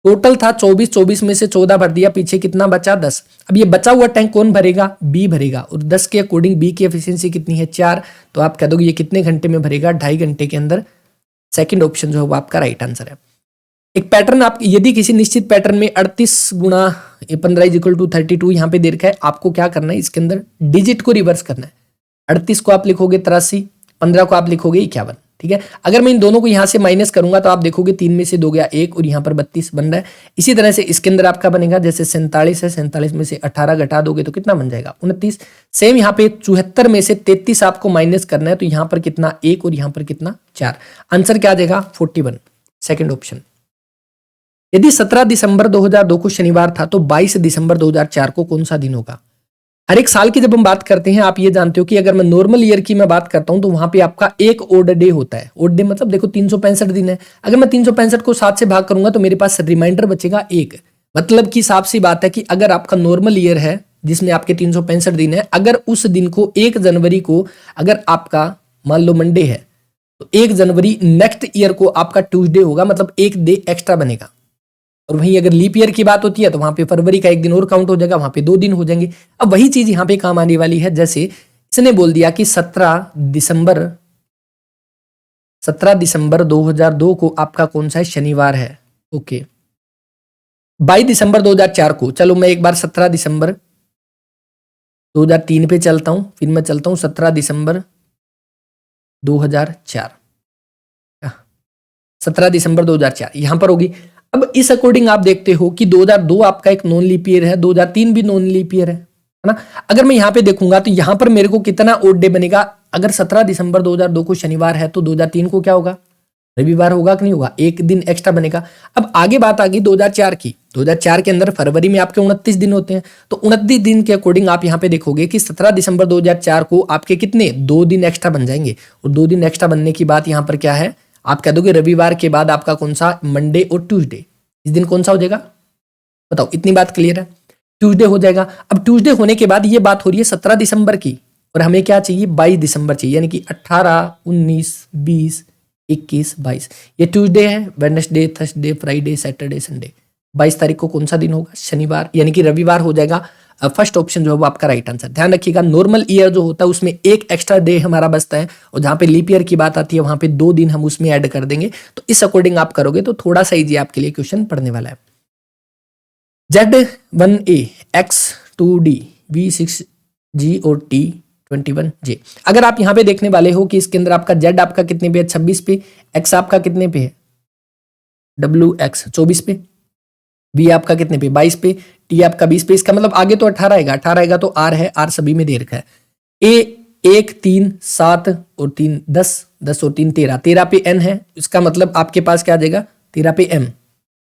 टोटल था 24, 24 में से 14 भर दिया, पीछे कितना बचा 10। अब ये बचा हुआ टैंक कौन भरेगा, बी भरेगा, और 10 के अकॉर्डिंग बी की एफिशिएंसी कितनी है 4, तो आप कह दोगे ये कितने घंटे में भरेगा, 2.5 घंटे के अंदर। सेकंड ऑप्शन जो है वो आपका राइट आंसर है। एक पैटर्न, आप यदि किसी निश्चित पैटर्न में 38 × 15 = 32 यहाँ पे दे रखा है, आपको क्या करना है, इसके अंदर डिजिट को रिवर्स करना है। 38 को आप लिखोगे 83, 15 को आप लिखोगे 51। ठीक है, अगर मैं इन दोनों को यहाँ से माइनस करूंगा तो आप देखोगे 3 में से 2 गया 1 और यहाँ पर 32 बन रहा है। इसी तरह से इसके अंदर आपका बनेगा, जैसे 47 है, 47 में से 18 घटा दोगे तो कितना बन जाएगा 29। सेम यहाँ पे 74 में से 33 आपको माइनस करना है तो यहाँ पर कितना 1 और यहाँ पर कितना 4। आंसर क्या आ जाएगा 41, सेकेंड ऑप्शन। यदि 17 दिसंबर 2002 को शनिवार था तो 22 दिसंबर 2004 को कौन सा दिन होगा। हर एक साल की जब हम बात करते हैं, आप ये जानते हो कि अगर मैं नॉर्मल ईयर की मैं बात करता हूं तो वहां पे आपका एक ओड डे होता है। ओड डे मतलब देखो 365 दिन है, अगर मैं 365 को 7 से भाग करूंगा तो मेरे पास रिमाइंडर बचेगा 1। मतलब कि साफ सी बात है कि अगर आपका नॉर्मल ईयर है जिसमें आपके 365 दिन है, अगर उस दिन को 1 जनवरी को अगर आपका मान लो मंडे है तो 1 जनवरी नेक्स्ट ईयर को आपका ट्यूसडे होगा, मतलब 1 डे एक्स्ट्रा बनेगा। और वहीं अगर लीप ईयर की बात होती है तो वहां पे फरवरी का 1 दिन और काउंट हो जाएगा, वहां पे 2 दिन हो जाएंगे। अब वही चीज यहाँ पे काम आने वाली है, जैसे इसने बोल दिया कि 17 दिसंबर 2002 को आपका कौन सा है शनिवार है। ओके, 22 दिसंबर 2004 को, चलो मैं एक बार 17 दिसंबर 2003 पे चलता हूं, फिर मैं चलता हूं 17 दिसंबर 2004, 17 दिसंबर 2004 यहां पर होगी। अब इस अकॉर्डिंग आप देखते हो कि 2002 आपका एक नॉन लीप ईयर है, 2003 भी नॉन लीप ईयर है ना। अगर मैं यहां पे देखूंगा तो यहां पर मेरे को कितना ओड डे बनेगा, अगर 17 दिसंबर 2002 को शनिवार है तो 2003 को क्या होगा, रविवार होगा कि नहीं होगा, एक दिन एक्स्ट्रा बनेगा। अब आगे बात आ गई 2004 की, 2004 के अंदर फरवरी में आपके 29 दिन होते हैं, तो 29 दिन के अकॉर्डिंग आप यहां पे देखोगे कि 17 दिसंबर 2004 को आपके कितने 2 दिन एक्स्ट्रा बन जाएंगे, और 2 दिन एक्स्ट्रा बनने की बात यहां पर क्या है, आप कह दोगे रविवार के बाद आपका कौन सा, मंडे और ट्यूसडे, इस दिन कौन सा हो जाएगा, बताओ, इतनी बात क्लियर है, ट्यूसडे हो जाएगा। अब ट्यूसडे होने के बाद ये बात हो रही है 17 दिसंबर की, और हमें क्या चाहिए, 22 दिसंबर चाहिए, यानी कि 18, 19, 20, 21, 22, ये ट्यूसडे है, Wednesday, Thursday, Friday, Saturday, Sunday, 22 तारीख को कौन सा दिन होगा, शनिवार, यानी कि रविवार हो जाएगा। फर्स्ट ऑप्शन जो है वो आपका राइट आंसर। ध्यान रखिएगा, नॉर्मल ईयर जो होता है उसमें एक एक्स्ट्रा डे हमारा बचता है, और जहां पे लीप ईयर की बात आती है वहां पे 2 दिन हम उसमें ऐड कर देंगे, तो इस अकॉर्डिंग आप करोगे तो थोड़ा सा इजी आपके लिए क्वेश्चन पढ़ने वाला है। Z1A, X2D, V6G और T21J। अगर आप यहां पे देखने वाले हो कि इसके अंदर आपका Z आपका कितने पे है, 26 पे, X आपका कितने पे है, WX 24 पे, V आपका कितने पे, 22 पे, T आपका 20 पे, इसका मतलब आगे तो 18 आएगा, 18 आएगा तो R है, R सभी में दे रखा है। A 1, 3, 7 और 3 10, 10 और 3 13, 13 पे N है, इसका मतलब आपके पास क्या आ जाएगा, 13 पे M,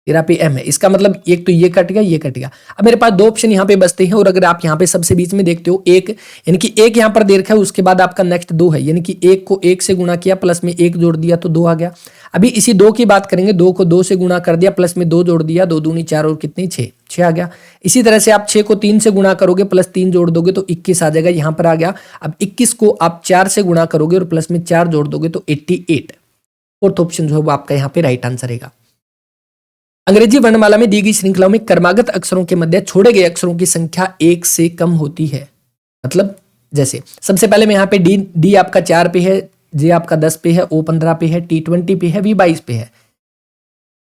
13 पे M है, इसका मतलब एक तो ये कट गया, ये कट गया। अब मेरे पास 2 ऑप्शन यहाँ पे बचते हैं, और अगर आप यहाँ पे सबसे बीच में देखते हो एक, यानी कि एक यहाँ पर दे रखा है, उसके बाद आपका नेक्स्ट 2 है, यानी कि एक को 1 से गुणा किया, प्लस में 1 जोड़ दिया तो 2 आ गया। अभी इसी 2 की बात करेंगे, 2 को 2 से गुणा कर दिया, प्लस में 2 जोड़ दिया, 2 दूनी 4 और कितनी 6 आ गया। इसी तरह से आप 6 को 3 से गुणा करोगे, प्लस 3 जोड़ दोगे तो 21 आ जाएगा, यहाँ पर आ गया। अब 21 को आप 4 से गुणा करोगे और प्लस में 4 जोड़ दोगे तो 88। फोर्थ ऑप्शन जो है वो आपका यहाँ पे राइट आंसर रहेगा। अंग्रेजी वर्णमाला में दी गई श्रृंखलाओं में क्रमागत अक्षरों के मध्य छोड़े गए अक्षरों की संख्या 1 से कम होती है। मतलब जैसे सबसे पहले में यहाँ पे डी आपका 4 पे है, जे आपका 10 पे है, ओ 15 पे है, टी 20 पे है, वी 22 पे है।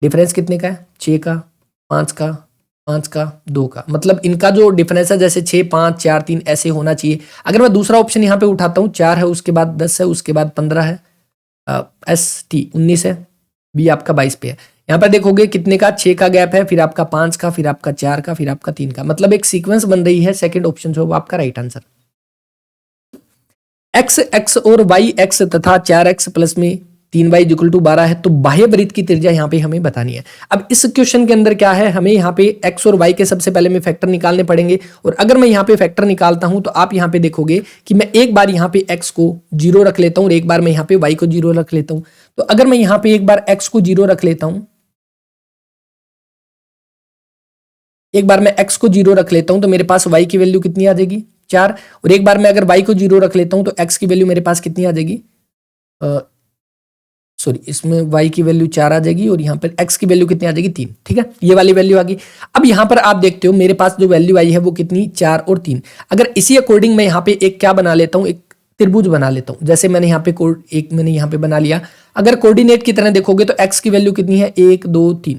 डिफरेंस कितने का है, 6 का, 5 का, 5 का, 2 का। मतलब इनका जो डिफरेंस है जैसे 6, 5, 4, 3 ऐसे होना चाहिए। अगर मैं दूसरा ऑप्शन यहाँ पे उठाता हूँ, 4 है, उसके बाद 10 है, उसके बाद 15 है, एस टी 19 है, बी आपका 22 पे है। यहाँ पर देखोगे कितने का, 6 का गैप है, फिर आपका 5 का, फिर आपका 4 का, फिर आपका 3 का। मतलब एक सीक्वेंस बन रही है। सेकंड ऑप्शन जो है वो आपका राइट आंसर। एक्स एक्स और वाई एक्स तथा 4x प्लस में 3y इक्वल टू 12 है, तो बाह्य वृत्त की त्रिज्या यहाँ पे हमें बतानी है। अब इस क्वेश्चन के अंदर क्या है, हमें यहाँ पे x और y के सबसे पहले में फैक्टर निकालने पड़ेंगे। और अगर मैं यहाँ पे फैक्टर निकालता हूं तो आप यहाँ पे देखोगे कि मैं एक बार यहाँ पे x को 0 रख लेता हूं और एक बार मैं यहाँ पे y को 0 रख लेता हूं। तो अगर मैं यहाँ पे एक बार x को 0 रख लेता हूं, एक बार मैं x को 0 रख लेता हूं तो मेरे पास y की वैल्यू कितनी आ जाएगी, 4। और एक बार मैं अगर y को 0 रख लेता हूं तो x की वैल्यू मेरे पास कितनी आ जाएगी, सॉरी इसमें y की वैल्यू 4 आ जाएगी और यहाँ पर x की वैल्यू कितनी आ जाएगी, 3। ठीक है, ये वाली वैल्यू आ गई। अब यहाँ पर आप देखते हो मेरे पास जो वैल्यू आई है वो कितनी, 4 और 3। अगर इसी अकॉर्डिंग मैं यहाँ पे एक क्या बना लेता हूँ, एक त्रिभुज बना लेता हूँ। जैसे मैंने यहाँ पे एक मैंने यहाँ पे बना लिया। अगर कोऑर्डिनेट की तरह देखोगे तो x की वैल्यू कितनी है, 1 2 3,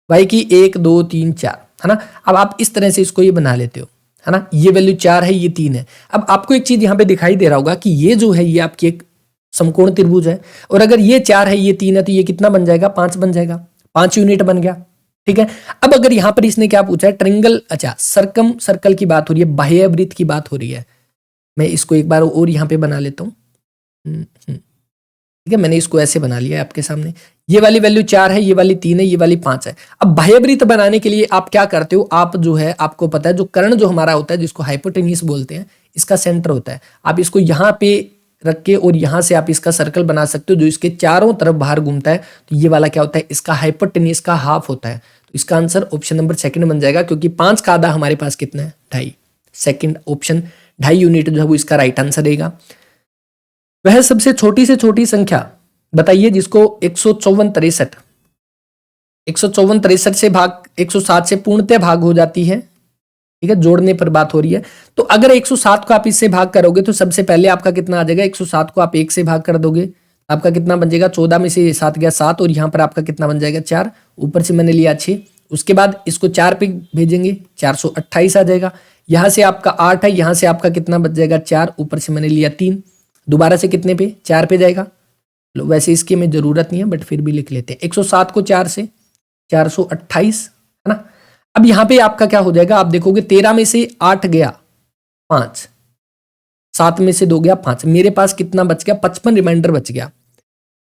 y की 1 2 3 4, है ना। अब आप इस तरह से इसको ये बना लेते हो, है ना। ये वैल्यू 4 है, ये 3 है। अब आपको एक चीज यहाँ पे दिखाई दे रहा होगा कि ये जो है ये आपकी एक समकोण त्रिभुज है, और अगर ये 4 है ये 3 है तो ये कितना बन जाएगा, 5 बन जाएगा, 5 यूनिट बन गया। ठीक है। अब अगर यहाँ पर इसने क्या पूछा है, ट्रायंगल, अच्छा सर्कम सर्कल की बात हो रही है, बाह्य वृत्त की बात हो रही है। मैं इसको एक बार और यहाँ पे बना लेता हूँ। ठीक है, मैंने इसको ऐसे बना लिया है आपके सामने। ये वाली वैल्यू 4 है, ये वाली 3 है, ये वाली 5 है। अब बाह्य वृत्त बनाने के लिए आप क्या करते हो, आप जो है आपको पता है जो कर्ण जो हमारा होता है जिसको हाइपोटेन्यूस बोलते हैं, इसका सेंटर होता है। आप इसको यहाँ पे रख के और यहाँ से आप इसका सर्कल बना सकते हो जो इसके चारों तरफ बाहर घूमता है। तो ये वाला क्या होता है, इसका हाइपोटेन्यूस का हाफ होता है। तो इसका आंसर ऑप्शन नंबर सेकंड बन जाएगा, क्योंकि 5 का आधा हमारे पास कितना है, 2.5। सेकंड ऑप्शन 2.5 यूनिट जो है वो इसका राइट आंसर रहेगा। वह सबसे छोटी से छोटी संख्या बताइए जिसको 154 154 से भाग 107 से पूर्णतः भाग हो जाती है। ठीक है, जोड़ने पर बात हो रही है। तो अगर 107 को आप इससे भाग करोगे तो सबसे पहले आपका कितना आ जाएगा, 107 को आप 1 से भाग कर दोगे, आपका कितना बन जाएगा, 14 में से 7 गया 7, और यहाँ पर आपका कितना बन जाएगा 4, ऊपर से मैंने लिया 6, उसके बाद इसको 4 पे भेजेंगे 428 आ जाएगा। यहां से आपका 8 है, यहां से आपका कितना बच जाएगा 4, ऊपर से मैंने लिया 3, दोबारा से कितने पे 4 पे जाएगा। लो वैसे इसकी हमें जरूरत नहीं है बट फिर भी लिख लेते हैं। 107 को 4 से 428 है ना। अब यहां पे आपका क्या हो जाएगा, आप देखोगे 13 में से 8 गया 5, 7 में से 2 गया 5, मेरे पास कितना बच गया 55 रिमाइंडर बच गया।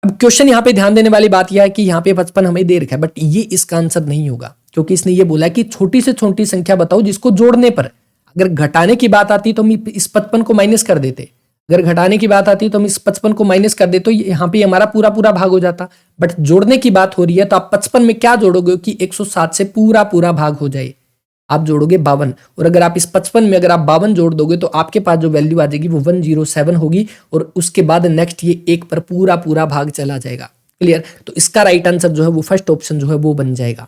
अब क्वेश्चन यहां पे ध्यान देने वाली बात यह है कि यहां पे 55 हमें दे रखा है, बट ये इसका आंसर नहीं होगा, क्योंकि इसने ये बोला कि छोटी से छोटी संख्या बताओ जिसको जोड़ने पर, अगर घटाने की बात आती तो हम इस 55 को माइनस कर देते, अगर घटाने की बात आती तो हम इस 55 को माइनस कर देते, तो यहाँ पे हमारा पूरा पूरा भाग हो जाता। बट जोड़ने की बात हो रही है तो आप 55 में क्या जोड़ोगे कि 107 से पूरा पूरा भाग हो जाए, आप जोड़ोगे 52, और अगर आप इस 55 में अगर आप 52 जोड़ दोगे तो आपके पास जो वैल्यू आ जाएगी वो 107 होगी, और उसके बाद नेक्स्ट ये 1 पर पूरा पूरा भाग चला जाएगा। क्लियर। तो इसका राइट आंसर जो है वो फर्स्ट ऑप्शन जो है वो बन जाएगा।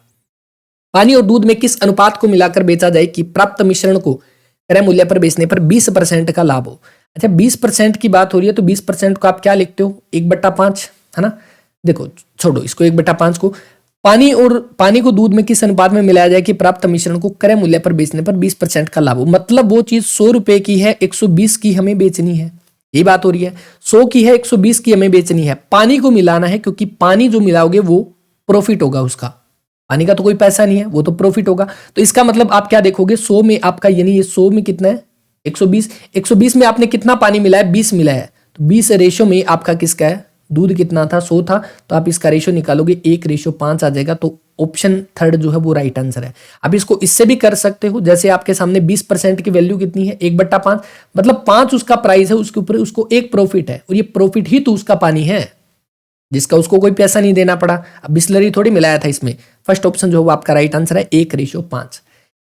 पानी और दूध में किस अनुपात को मिलाकर बेचा जाए कि प्राप्त मिश्रण को क्रय मूल्य पर बेचने पर 20% का लाभ हो। अच्छा 20% की बात हो रही है तो 20% को आप क्या लिखते हो 1/5 है ना। देखो छोड़ो इसको 1/5 को, पानी को दूध में किस अनुपात में मिलाया जाए कि प्राप्त मिश्रण को क्रय मूल्य पर बेचने पर 20% का लाभ हो। मतलब वो चीज 100 रुपए की है 120 की हमें बेचनी है, यही बात हो रही है। 100 की है 120 की हमें बेचनी है, पानी को मिलाना है क्योंकि पानी जो मिलाओगे वो प्रॉफिट होगा उसका, पानी का तो कोई पैसा नहीं है वो तो प्रॉफिट होगा। तो इसका मतलब आप क्या देखोगे 100 में आपका यानी ये 100 में कितना है 120 में आपने कितना पानी मिलाया 20 मिलाया है, तो 20 रेशो में आपका किसका है दूध कितना था 100 था, तो आप इसका रेशो निकालोगे 1:5 आ जाएगा। तो ऑप्शन थर्ड जो है वो राइट आंसर है। अब इसको इससे भी कर सकते हो, जैसे आपके सामने 20% की वैल्यू कितनी है 1/5, मतलब 5 उसका प्राइस है, उसके ऊपर उसको 1 प्रॉफिट है, और ये प्रॉफिट ही तो उसका पानी है जिसका उसको कोई पैसा नहीं देना पड़ा। अब बिस्लरी थोड़ी मिलाया था इसमें। फर्स्ट ऑप्शन जो है वो आपका राइट आंसर है 1:5।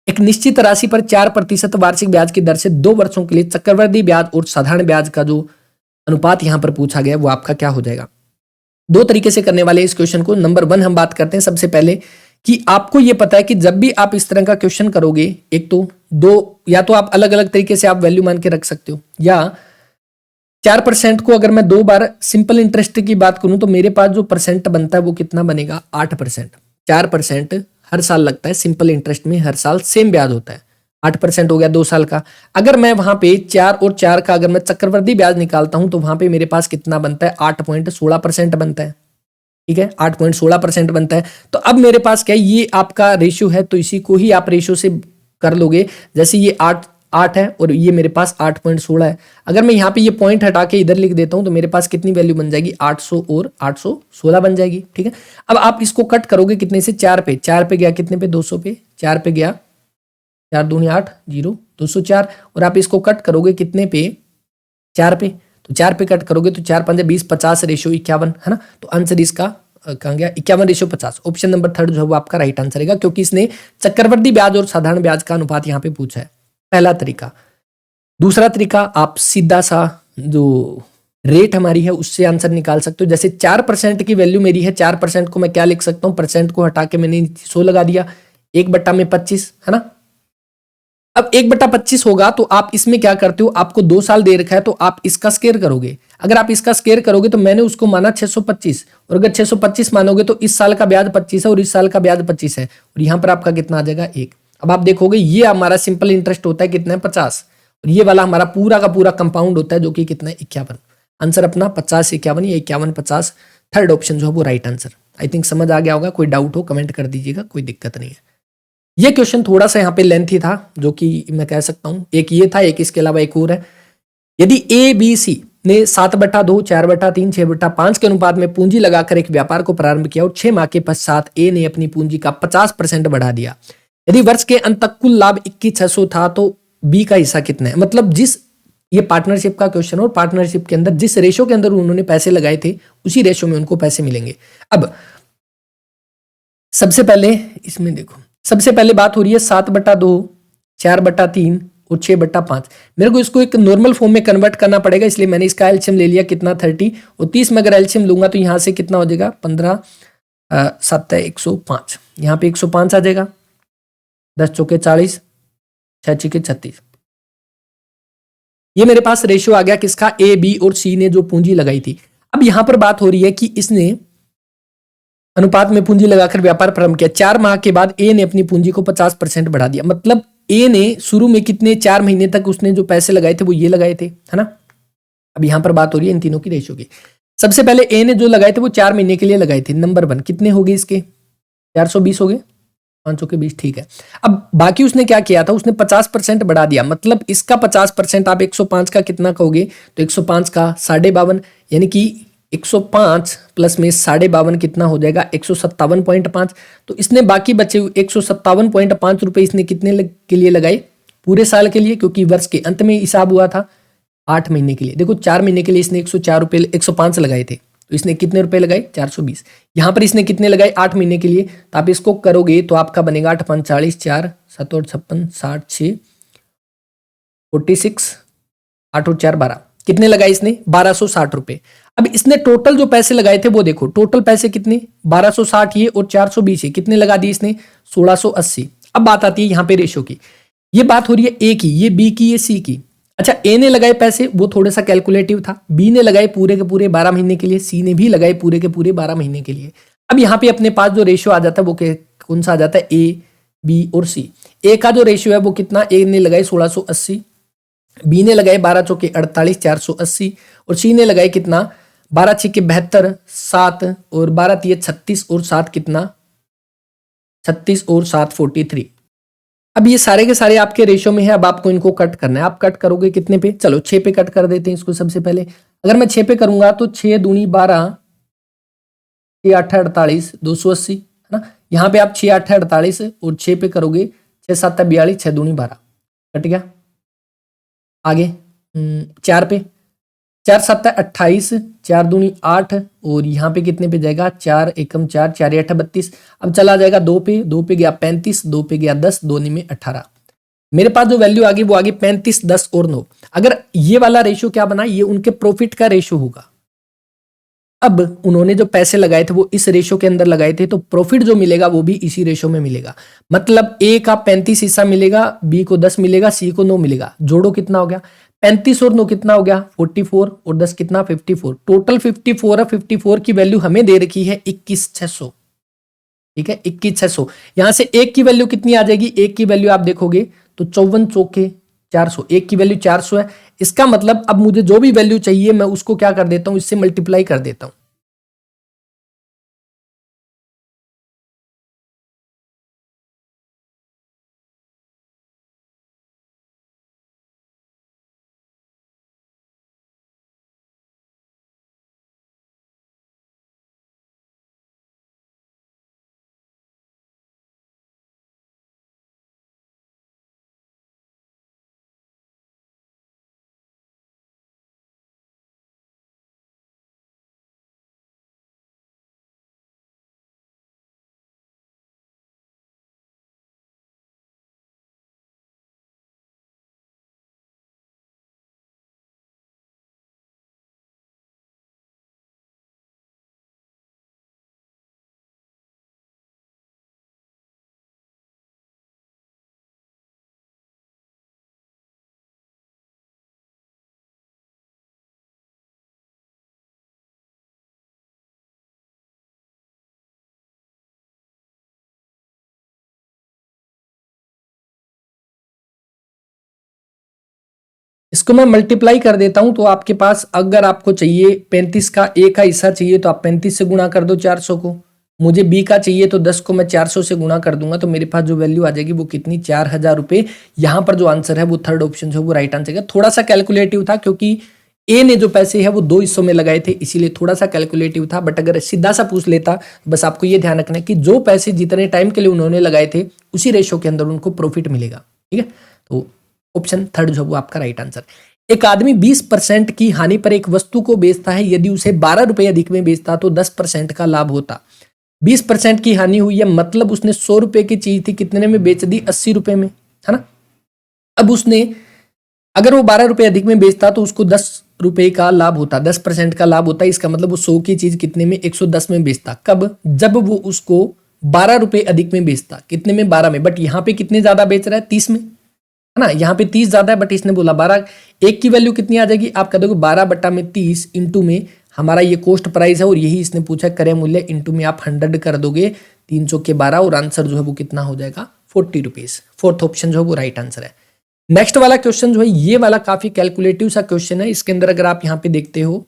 एक निश्चित राशि पर 4% वार्षिक ब्याज की दर से 2 वर्षों के लिए चक्रवृद्धि ब्याज और साधारण ब्याज का जो अनुपात यहां पर पूछा गया वो आपका क्या हो जाएगा। 2 तरीके से करने वाले इस क्वेश्चन को। नंबर 1 हम बात करते हैं सबसे पहले कि आपको यह पता है कि जब भी आप इस तरह का क्वेश्चन करोगे, एक तो 2 या तो आप अलग अलग तरीके से आप वैल्यू मान के रख सकते हो, या 4% को अगर मैं 2 बार सिंपल इंटरेस्ट की बात करूं तो मेरे पास जो परसेंट बनता है वो कितना बनेगा 8%। 4% हर साल लगता है सिंपल इंटरेस्ट में, हर साल सेम ब्याज होता है, 8% हो गया 2 साल का। अगर मैं वहां पे 4 और 4 का अगर मैं चक्रवृद्धि ब्याज निकालता हूं तो वहां पे मेरे पास कितना बनता है 8.16% बनता है। ठीक है 8.16% बनता है। तो अब मेरे पास क्या है ये आपका रेशियो है, तो इसी को ही आप रेशियो से कर लोगे। जैसे ये 8 है और ये मेरे पास 8.16 है, अगर मैं यहाँ पे ये पॉइंट हटा के इधर लिख देता हूं तो मेरे पास कितनी वैल्यू बन जाएगी 800 और 816 बन जाएगी। ठीक है अब आप इसको कट करोगे कितने से 4 पे गया कितने पे 200 पे, 4 पे गया 4 दूनी 8 0 204, और आप इसको कट करोगे कितने पे 4 पे, तो 4 पे कट करोगे तो 4 5 20 50 रेशियो 51 है ना। तो आंसर इसका कहाँ गया 51:50। ऑप्शन नंबर थर्ड जो है वो आपका राइट आंसर है, क्योंकि इसने चक्रवृद्धि ब्याज और साधारण ब्याज का अनुपात यहाँ पे पूछा है। पहला तरीका। दूसरा तरीका आप सीधा सा जो रेट हमारी है उससे आंसर निकाल सकते हो। जैसे 4% की वैल्यू मेरी है, 4% को मैं क्या लिख सकता हूँ, परसेंट को हटा के मैंने 100 लगा दिया, 1/25 है ना। अब 1/25 होगा तो आप इसमें क्या करते हो, आपको 2 साल दे रखा है तो आप इसका स्केयर करोगे। अगर आप इसका स्केयर करोगे तो मैंने उसको माना 625, और अगर 625 मानोगे तो इस साल का ब्याज 25 है और इस साल का ब्याज 25 है, और यहां पर आपका कितना आ जाएगा 1। अब आप देखोगे ये हमारा सिंपल इंटरेस्ट होता है कितना है 50, और ये वाला हमारा पूरा का पूरा कंपाउंड होता है जो कि कितना है 51। आंसर अपना 50 51 या 51 50, थर्ड ऑप्शन जो है वो राइट आंसर। आई थिंक समझ आ गया होगा, कोई डाउट हो कमेंट कर दीजिएगा, कोई दिक्कत नहीं है। ये क्वेश्चन थोड़ा सा यहाँ पे लेंथी था, जो कि मैं कह सकता हूँ, एक ये था, एक इसके अलावा एक और है। यदि ए बी सी ने 7/2 4/3 6/5 के अनुपात में पूंजी लगाकर एक व्यापार को प्रारंभ किया और 6 माह के पश्चात ए ने अपनी पूंजी का 50% बढ़ा दिया, यदि वर्ष के अंत तक कुल लाभ 21,600 था तो बी का हिस्सा कितना है। मतलब जिस ये पार्टनरशिप का क्वेश्चन, और पार्टनरशिप के अंदर जिस रेशो के अंदर उन्होंने पैसे लगाए थे उसी रेशो में उनको पैसे मिलेंगे। अब सबसे पहले इसमें देखो, सबसे पहले बात हो रही है 7/2 4/3 और 6/5। मेरे को इसको एक नॉर्मल फॉर्म में कन्वर्ट करना पड़ेगा, इसलिए मैंने इसका एलसीएम ले लिया कितना 30, और 30 में अगर एलसीएम लूंगा तो यहां से कितना हो जाएगा 15 7 105, यहां पे 105 आ जाएगा, 10 चौके 40 6 छिके 36। ये मेरे पास रेशियो आ गया किसका, ए बी और सी ने जो पूंजी लगाई थी। अब यहां पर बात हो रही है कि इसने अनुपात में पूंजी लगाकर व्यापार प्रारंभ किया। 4 माह के बाद ए ने अपनी पूंजी को 50% बढ़ा दिया। मतलब ए ने शुरू में कितने 4 महीने तक उसने जो पैसे लगाए थे वो ये लगाए थे, है ना। अब यहां पर बात हो रही है इन तीनों की रेशियो की। सबसे पहले ए ने जो लगाए थे वो 4 महीने के लिए लगाए थे। नंबर 1 कितने हो गए इसके 420 हो गए, 520, ठीक है। अब बाकी उसने क्या किया था, उसने 50% बढ़ा दिया। मतलब इसका 50% आप 105 का कितना कहोगे तो 105 का 52.5, यानी कि 105 प्लस में 52.5 कितना हो जाएगा 157.5। तो इसने बाकी बचे हुए 157.5 रुपए इसने कितने के लिए लगाए, पूरे साल के लिए, क्योंकि वर्ष के अंत में हिसाब हुआ था 8 महीने के लिए। देखो 4 महीने के लिए इसने 104 रुपए 105 लगाए थे, तो इसने कितने रुपए लगाए 420। यहां पर इसने कितने लगाए 8 महीने के लिए, तो आप इसको करोगे तो आपका बनेगा 8 5 40, 4 7 और 56, 60 6 46, 8 और 4 12, कितने लगाए इसने 1260 रुपए। अब इसने टोटल जो पैसे लगाए थे वो देखो, टोटल पैसे कितने 1260 ये और 420 है, कितने लगा दिए इसने 1680। अब बात आती है यहाँ पे रेशो की। ये बात हो रही है ए की, ये बी की, ये सी की। अच्छा ए ने लगाए पैसे वो थोड़ा सा कैलकुलेटिव था, बी ने लगाए पूरे के पूरे 12 महीने के लिए, सी ने भी लगाए पूरे के पूरे 12 महीने के लिए। अब यहाँ पे अपने पास जो रेशियो आ जाता है वो कौन सा आ जाता है, ए बी और सी। ए का जो रेशियो है वो कितना, ए ने लगाए 1680, बी ने लगाए 12 चौके 48 480, और सी ने लगाए कितना 12 छक्के 72 7, और 12 तिये 36 और 7 कितना 36 और 7 43। अब ये सारे के सारे आपके रेशियो में है। अब आपको इनको कट करना है। आप कट करोगे कितने पे, चलो 6 पे कट कर देते हैं इसको। सबसे पहले अगर मैं 6 पे करूंगा तो 6 दूनी 12, 6 8 48 280, है ना। यहाँ पे आप 6 8 48 और 6 पे करोगे 6 7 42, 6 दूनी 12, कट गया। आगे 4 पे 4 7 28, 4 दूनी 8, और यहाँ पे कितने पे जाएगा 4 एकम 4, 4 8 32। अब चला जाएगा 2 पे, 2 पे गया 35, 2 पे गया 10, 2 में 18। मेरे पास जो वैल्यू आ गई वो आ गई 35 10 और 9। अगर ये वाला रेशियो क्या बना, ये उनके प्रॉफिट का रेशियो होगा। अब उन्होंने जो पैसे लगाए थे वो इस रेशियो के अंदर लगाए थे, तो प्रॉफिट जो मिलेगा वो भी इसी रेशियो में मिलेगा। मतलब ए का 35 हिस्सा मिलेगा, बी को 10 मिलेगा, सी को 9 मिलेगा। जोड़ो कितना हो गया 35 और 9 कितना हो गया 44, और 10 कितना 54, टोटल 54 है। 54 की वैल्यू हमें दे रखी है 21,600, ठीक है 21,600। यहां से एक की वैल्यू कितनी आ जाएगी, एक की वैल्यू आप देखोगे तो 54 चौके 400, एक की वैल्यू 400 है। इसका मतलब अब मुझे जो भी वैल्यू चाहिए मैं उसको क्या कर देता हूं, इससे मल्टीप्लाई कर देता हूं। इसको मैं मल्टीप्लाई कर देता हूं, तो आपके पास अगर आपको चाहिए 35 का ए का हिस्सा चाहिए तो आप 35 से गुणा कर दो 400 को। मुझे बी का चाहिए तो 10 को मैं 400 से गुणा कर दूंगा, तो मेरे पास जो वैल्यू आ जाएगी वो कितनी 4000 रुपए। यहां पर जो आंसर है वो थर्ड ऑप्शन जो वो राइट आंसर है। थोड़ा सा कैलकुलेटिव था क्योंकि ए ने जो पैसे है वो 2 हिस्सों में लगाए थे, इसीलिए थोड़ा सा कैलकुलेटिव था। बट अगर सीधा सा पूछ लेता, बस आपको ये ध्यान रखना है कि जो पैसे जितने टाइम के लिए उन्होंने लगाए थे उसी रेशो के अंदर उनको प्रॉफिट मिलेगा, ठीक है। तो ऑप्शन थर्ड जो वो आपका राइट आंसर। एक आदमी 20% की हानि पर एक वस्तु को बेचता है, यदि उसे 12 रुपए अधिक में बेचता तो 10% का लाभ होता। 20% की हानि हुई है, मतलब उसने 100 रुपए की चीज थी, कितने में बेच दी 80 रुपए में, है ना। अब उसने अगर वो 12 रुपए अधिक में बेचता तो उसको 10 रुपए का लाभ होता, 10% का लाभ होता। इसका मतलब वो 100 की चीज कितने में 110 में बेचता। कब, जब वो उसको 12 रुपए अधिक में बेचता, कितने में 12 में। बट यहाँ पे कितने ज्यादा बेच रहा है 30 में, है ना। यहाँ पे 30 ज्यादा है बट इसने बोला 12। एक की वैल्यू कितनी आ जाएगी, आप कह दोगे 12 बटा में 30 इंटू में हमारा ये कॉस्ट प्राइस है और यही इसने पूछा क्रय मूल्य इंटू में आप 100 कर दोगे 300 के 12 और आंसर जो है वो कितना हो जाएगा 40 रुपीज। फोर्थ ऑप्शन जो है वो राइट आंसर है। नेक्स्ट वाला क्वेश्चन जो है ये वाला काफी कैलकुलेटिव सा क्वेश्चन है। इसके अंदर अगर आप यहाँ पे देखते हो,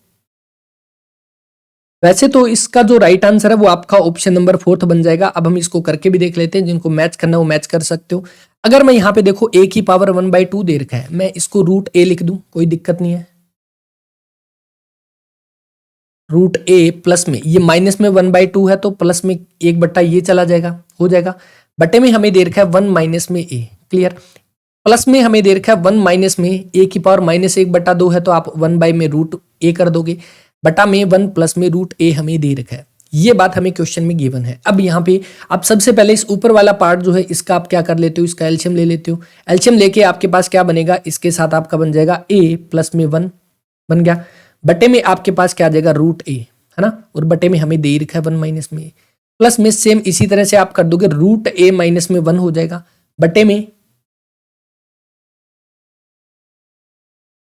वैसे तो इसका जो राइट आंसर है वो आपका ऑप्शन नंबर 4 बन जाएगा। अब हम इसको करके भी देख लेते हैं, जिनको मैच करना है वो मैच कर सकते हो। अगर मैं यहाँ पे देखो a की पावर 1/2 दे रखा है, मैं इसको रूट a लिख दूं, कोई दिक्कत नहीं है। रूट a प्लस में ये माइनस में 1/2 है तो प्लस में 1/, ये चला जाएगा, हो जाएगा। बटे में हमें दे रखा है 1 माइनस में a, क्लियर। प्लस में हमें दे रखा है 1 माइनस में a की पावर -1/2 है तो आप 1 में रूट a कर दोगे, बटा में 1 प्लस में रूट a हमें दे रखा है। ये बात हमें क्वेश्चन में गिवन है। अब यहाँ पे आप सबसे पहले इस ऊपर वाला पार्ट जो है इसका आप क्या कर लेते हो, इसका एलसीएम ले लेते हो। एलसीएम लेके आपके पास क्या बनेगा, इसके साथ आपका बन जाएगा a प्लस में 1 बन गया, बटे में आपके पास क्या आ जाएगा रूट a, है ना, और बटे में हमें दे रखा है 1 माइनस में a, प्लस में सेम इसी तरह से आप कर दोगे रूट a माइनस में 1 हो जाएगा, बटे में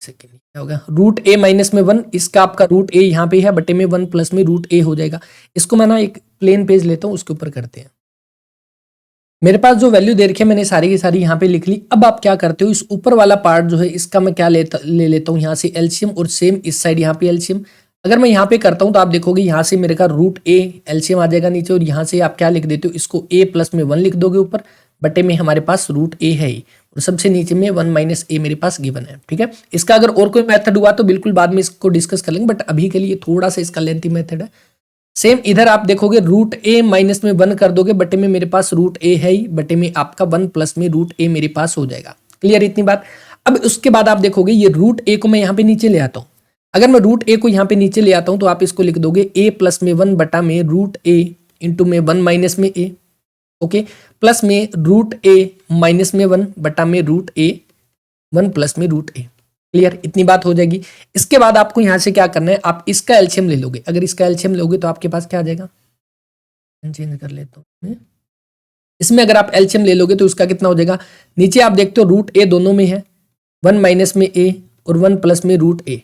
क्या होगा रूट a माइनस में 1, इसका आपका रूट a यहाँ पे है, बटे में 1 प्लस में रूट a हो जाएगा। इसको मैं ना एक प्लेन पेज लेता हूँ, उसके ऊपर करते हैं। मेरे पास जो वैल्यू दे रखी है मैंने सारी की सारी यहाँ पे लिख ली। अब आप क्या करते हो, इस ऊपर वाला पार्ट जो है इसका मैं क्या ले लेता हूँ यहाँ से एलसीएम, और सेम इस साइड यहाँ पे एलसीएम। अगर मैं यहाँ पे करता हूँ तो आप देखोगे यहाँ से मेरे का रूट a एलसीएम आ जाएगा नीचे, और यहाँ से आप क्या लिख देते हो, इसको a प्लस में 1 लिख दोगे ऊपर, बटे में हमारे पास रूट a है ही, और सबसे नीचे में 1 माइनस a मेरे पास गिवन है। ठीक है, इसका अगर और कोई मेथड हुआ तो बिल्कुल बाद में इसको डिस्कस कर लेंगे, बट अभी के लिए थोड़ा सा इसका लेंथी मेथड है। सेम इधर आप देखोगे रूट a माइनस में 1 कर दोगे, बटे में मेरे पास रूट a है ही, बटे में आपका 1 प्लस में रूट a मेरे पास हो जाएगा। क्लियर इतनी बात। अब उसके बाद आप देखोगे ये रूट a को मैं यहाँ पे नीचे ले आता हूँ। अगर मैं रूट a को यहाँ पे नीचे ले आता हूँ तो आप इसको लिख दोगे a प्लस में 1 बटा में रूट a इंटू में 1 माइनस में a, ओके, प्लस में रूट a माइनस में 1 बटा में रूट a 1 प्लस में रूट a। क्लियर इतनी बात हो जाएगी। इसके बाद आपको यहां से क्या करना है, आप इसका एलसीएम ले लोगे। अगर इसका एलसीएम लोगे तो आपके पास क्या आ जाएगा, चेंज कर लेता हूं, इसमें अगर आप एलसीएम ले लोगे तो उसका कितना हो जाएगा, नीचे आप देखते हो रूट a दोनों में है, 1 माइनस में a और 1 प्लस में रूट a।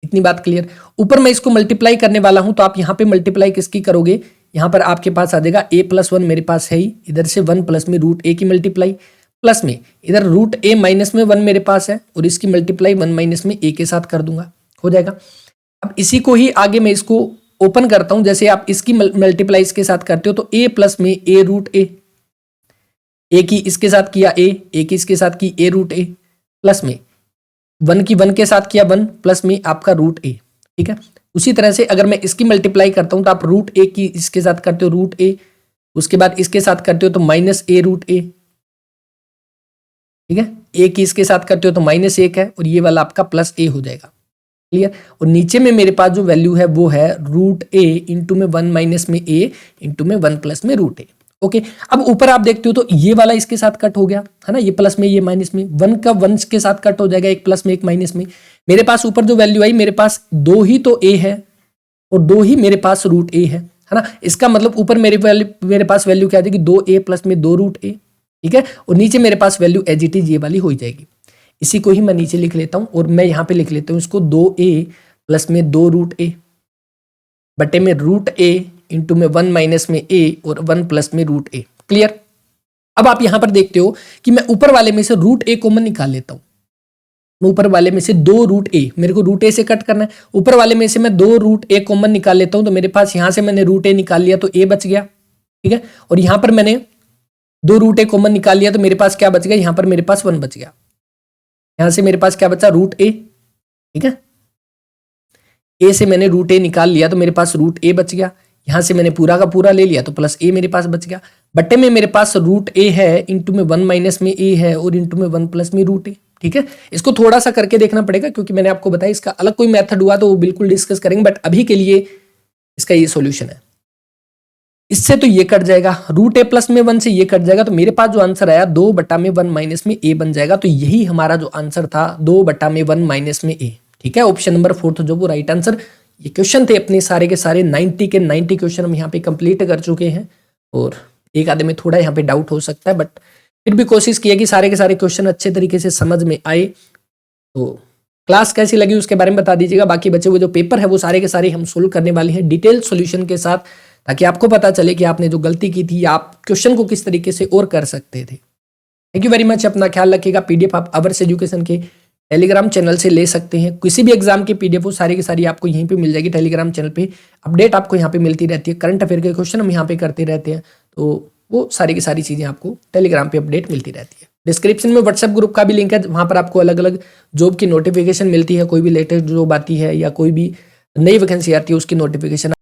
इतनी बात क्लियर। ऊपर मैं इसको मल्टीप्लाई करने वाला हूं तो आप यहाँ पे मल्टीप्लाई किसकी करोगे, यहाँ पर आपके पास आ जाएगा a प्लस 1 मेरे पास है ही, इधर से 1 प्लस में रूट a की मल्टीप्लाई, प्लस में इधर रूट a माइनस में 1 मेरे पास है और इसकी मल्टीप्लाई 1 माइनस में a के साथ कर दूंगा, हो जाएगा। अब इसी को ही आगे मैं इसको ओपन करता हूं, जैसे आप इसकी मल्टीप्लाई इसके साथ करते हो तो a प्लस में a रूट a, की इसके साथ किया a की इसके साथ की a रूट a, प्लस में 1 की 1 के साथ किया 1 प्लस में आपका रूट a। ठीक है, उसी तरह से अगर मैं इसकी मल्टीप्लाई करता हूं तो आप रूट a की इसके साथ करते हो रूट a, उसके बाद इसके साथ करते हो तो माइनस a रूट a। ठीक है, a की इसके साथ करते हो तो -1 है और ये वाला आपका प्लस a हो जाएगा। क्लियर, और नीचे में मेरे पास जो वैल्यू है वो है रूट a इंटू में 1 माइनस में a इंटू में 1 प्लस में रूट a। ओके, अब ऊपर आप देखते हो तो ये वाला इसके साथ कट हो गया है ना, ये प्लस में ये माइनस में, 1 का 1 के साथ कट हो जाएगा, एक प्लस में एक माइनस में। मेरे पास ऊपर जो वैल्यू आई मेरे पास 2 ही तो a है और 2 ही मेरे पास रूट a है ना। इसका मतलब ऊपर मेरे पास वैल्यू क्या आ जाएगी, 2a प्लस में 2 रूट a। ठीक है, और नीचे मेरे पास वैल्यू एज इट इज ये वाली हो जाएगी। इसी को ही मैं नीचे लिख लेता हूं और मैं यहां पे लिख लेता हूं इसको 2a प्लस में 2 रूट a बटे में रूट a इंटू में 1 माइनस में a और 1 प्लस में रूट a। क्लियर। अब आप यहां पर देखते हो कि मैं ऊपर वाले में से रूट a कॉमन निकाल लेता हूं। मैं ऊपर वाले में से 2 रूट a, मेरे को रूट a से कट करना है, ऊपर वाले में से मैं 2 रूट a कॉमन निकाल लेता हूं तो मेरे पास यहां से मैंने रूट a निकाल लिया तो a बच गया। ठीक है, और यहां पर मैंने 2 रूट a कॉमन निकाल लिया तो मेरे पास क्या बच गया, यहां पर मेरे पास 1 बच गया। यहां से मेरे पास क्या बचा, रूट a। ठीक है, a से मैंने रूट a निकाल लिया तो मेरे पास रूट a बच गया। यहां से मैंने पूरा का पूरा ले लिया तो प्लस a मेरे पास बच गया। बट्टे में मेरे पास रूट a है इंटू में 1 माइनस में a है और इंटू में 1 प्लस में रूट a। ठीक है, इसको थोड़ा सा करके देखना पड़ेगा क्योंकि मैंने आपको बताया इसका अलग कोई मेथड हुआ तो वो बिल्कुल डिस्कस करेंगे, बट अभी के लिए इसका ये सॉल्यूशन है। इससे तो ये कट जाएगा, रूट a प्लस में 1 से ये कट जाएगा तो मेरे पास जो आंसर आया 2 बटा में 1 माइनस में a बन जाएगा। तो यही हमारा जो आंसर था 2 बटा में 1 माइनस में a। ठीक है, ऑप्शन नंबर 4 जो वो राइट आंसर। ये क्वेश्चन थे अपने सारे के सारे 90 के 90 क्वेश्चन हम यहाँ पे कंप्लीट कर चुके हैं और एक आधे में थोड़ा यहाँ पे डाउट हो सकता है, बट फिर भी कोशिश की है कि सारे के सारे क्वेश्चन अच्छे तरीके से समझ में आए। तो क्लास कैसी लगी उसके बारे में बता दीजिएगा। बाकी बचे हुए जो पेपर है वो सारे के सारे हम सोल्व करने वाले हैं डिटेल सॉल्यूशन के साथ, ताकि आपको पता चले कि आपने जो गलती की थी आप क्वेश्चन को किस तरीके से और कर सकते थे। थैंक यू वेरी मच, अपना ख्याल रखिएगा। पीडीएफ आप अवर्स एजुकेशन के टेलीग्राम चैनल से ले सकते हैं। किसी भी एग्जाम की पीडीएफ वो सारी की सारी आपको यहीं पे मिल जाएगी टेलीग्राम चैनल पे। अपडेट आपको यहाँ पे मिलती रहती है, करंट अफेयर के क्वेश्चन हम यहाँ पे करते रहते हैं, तो वो सारी की सारी चीज़ें आपको टेलीग्राम पे अपडेट मिलती रहती है। डिस्क्रिप्शन में व्हाट्सएप ग्रुप का भी लिंक है, वहाँ पर आपको अलग अलग जॉब की नोटिफिकेशन मिलती है, कोई भी लेटेस्ट जॉब आती है या कोई भी नई वैकेंसी आती है उसकी नोटिफिकेशन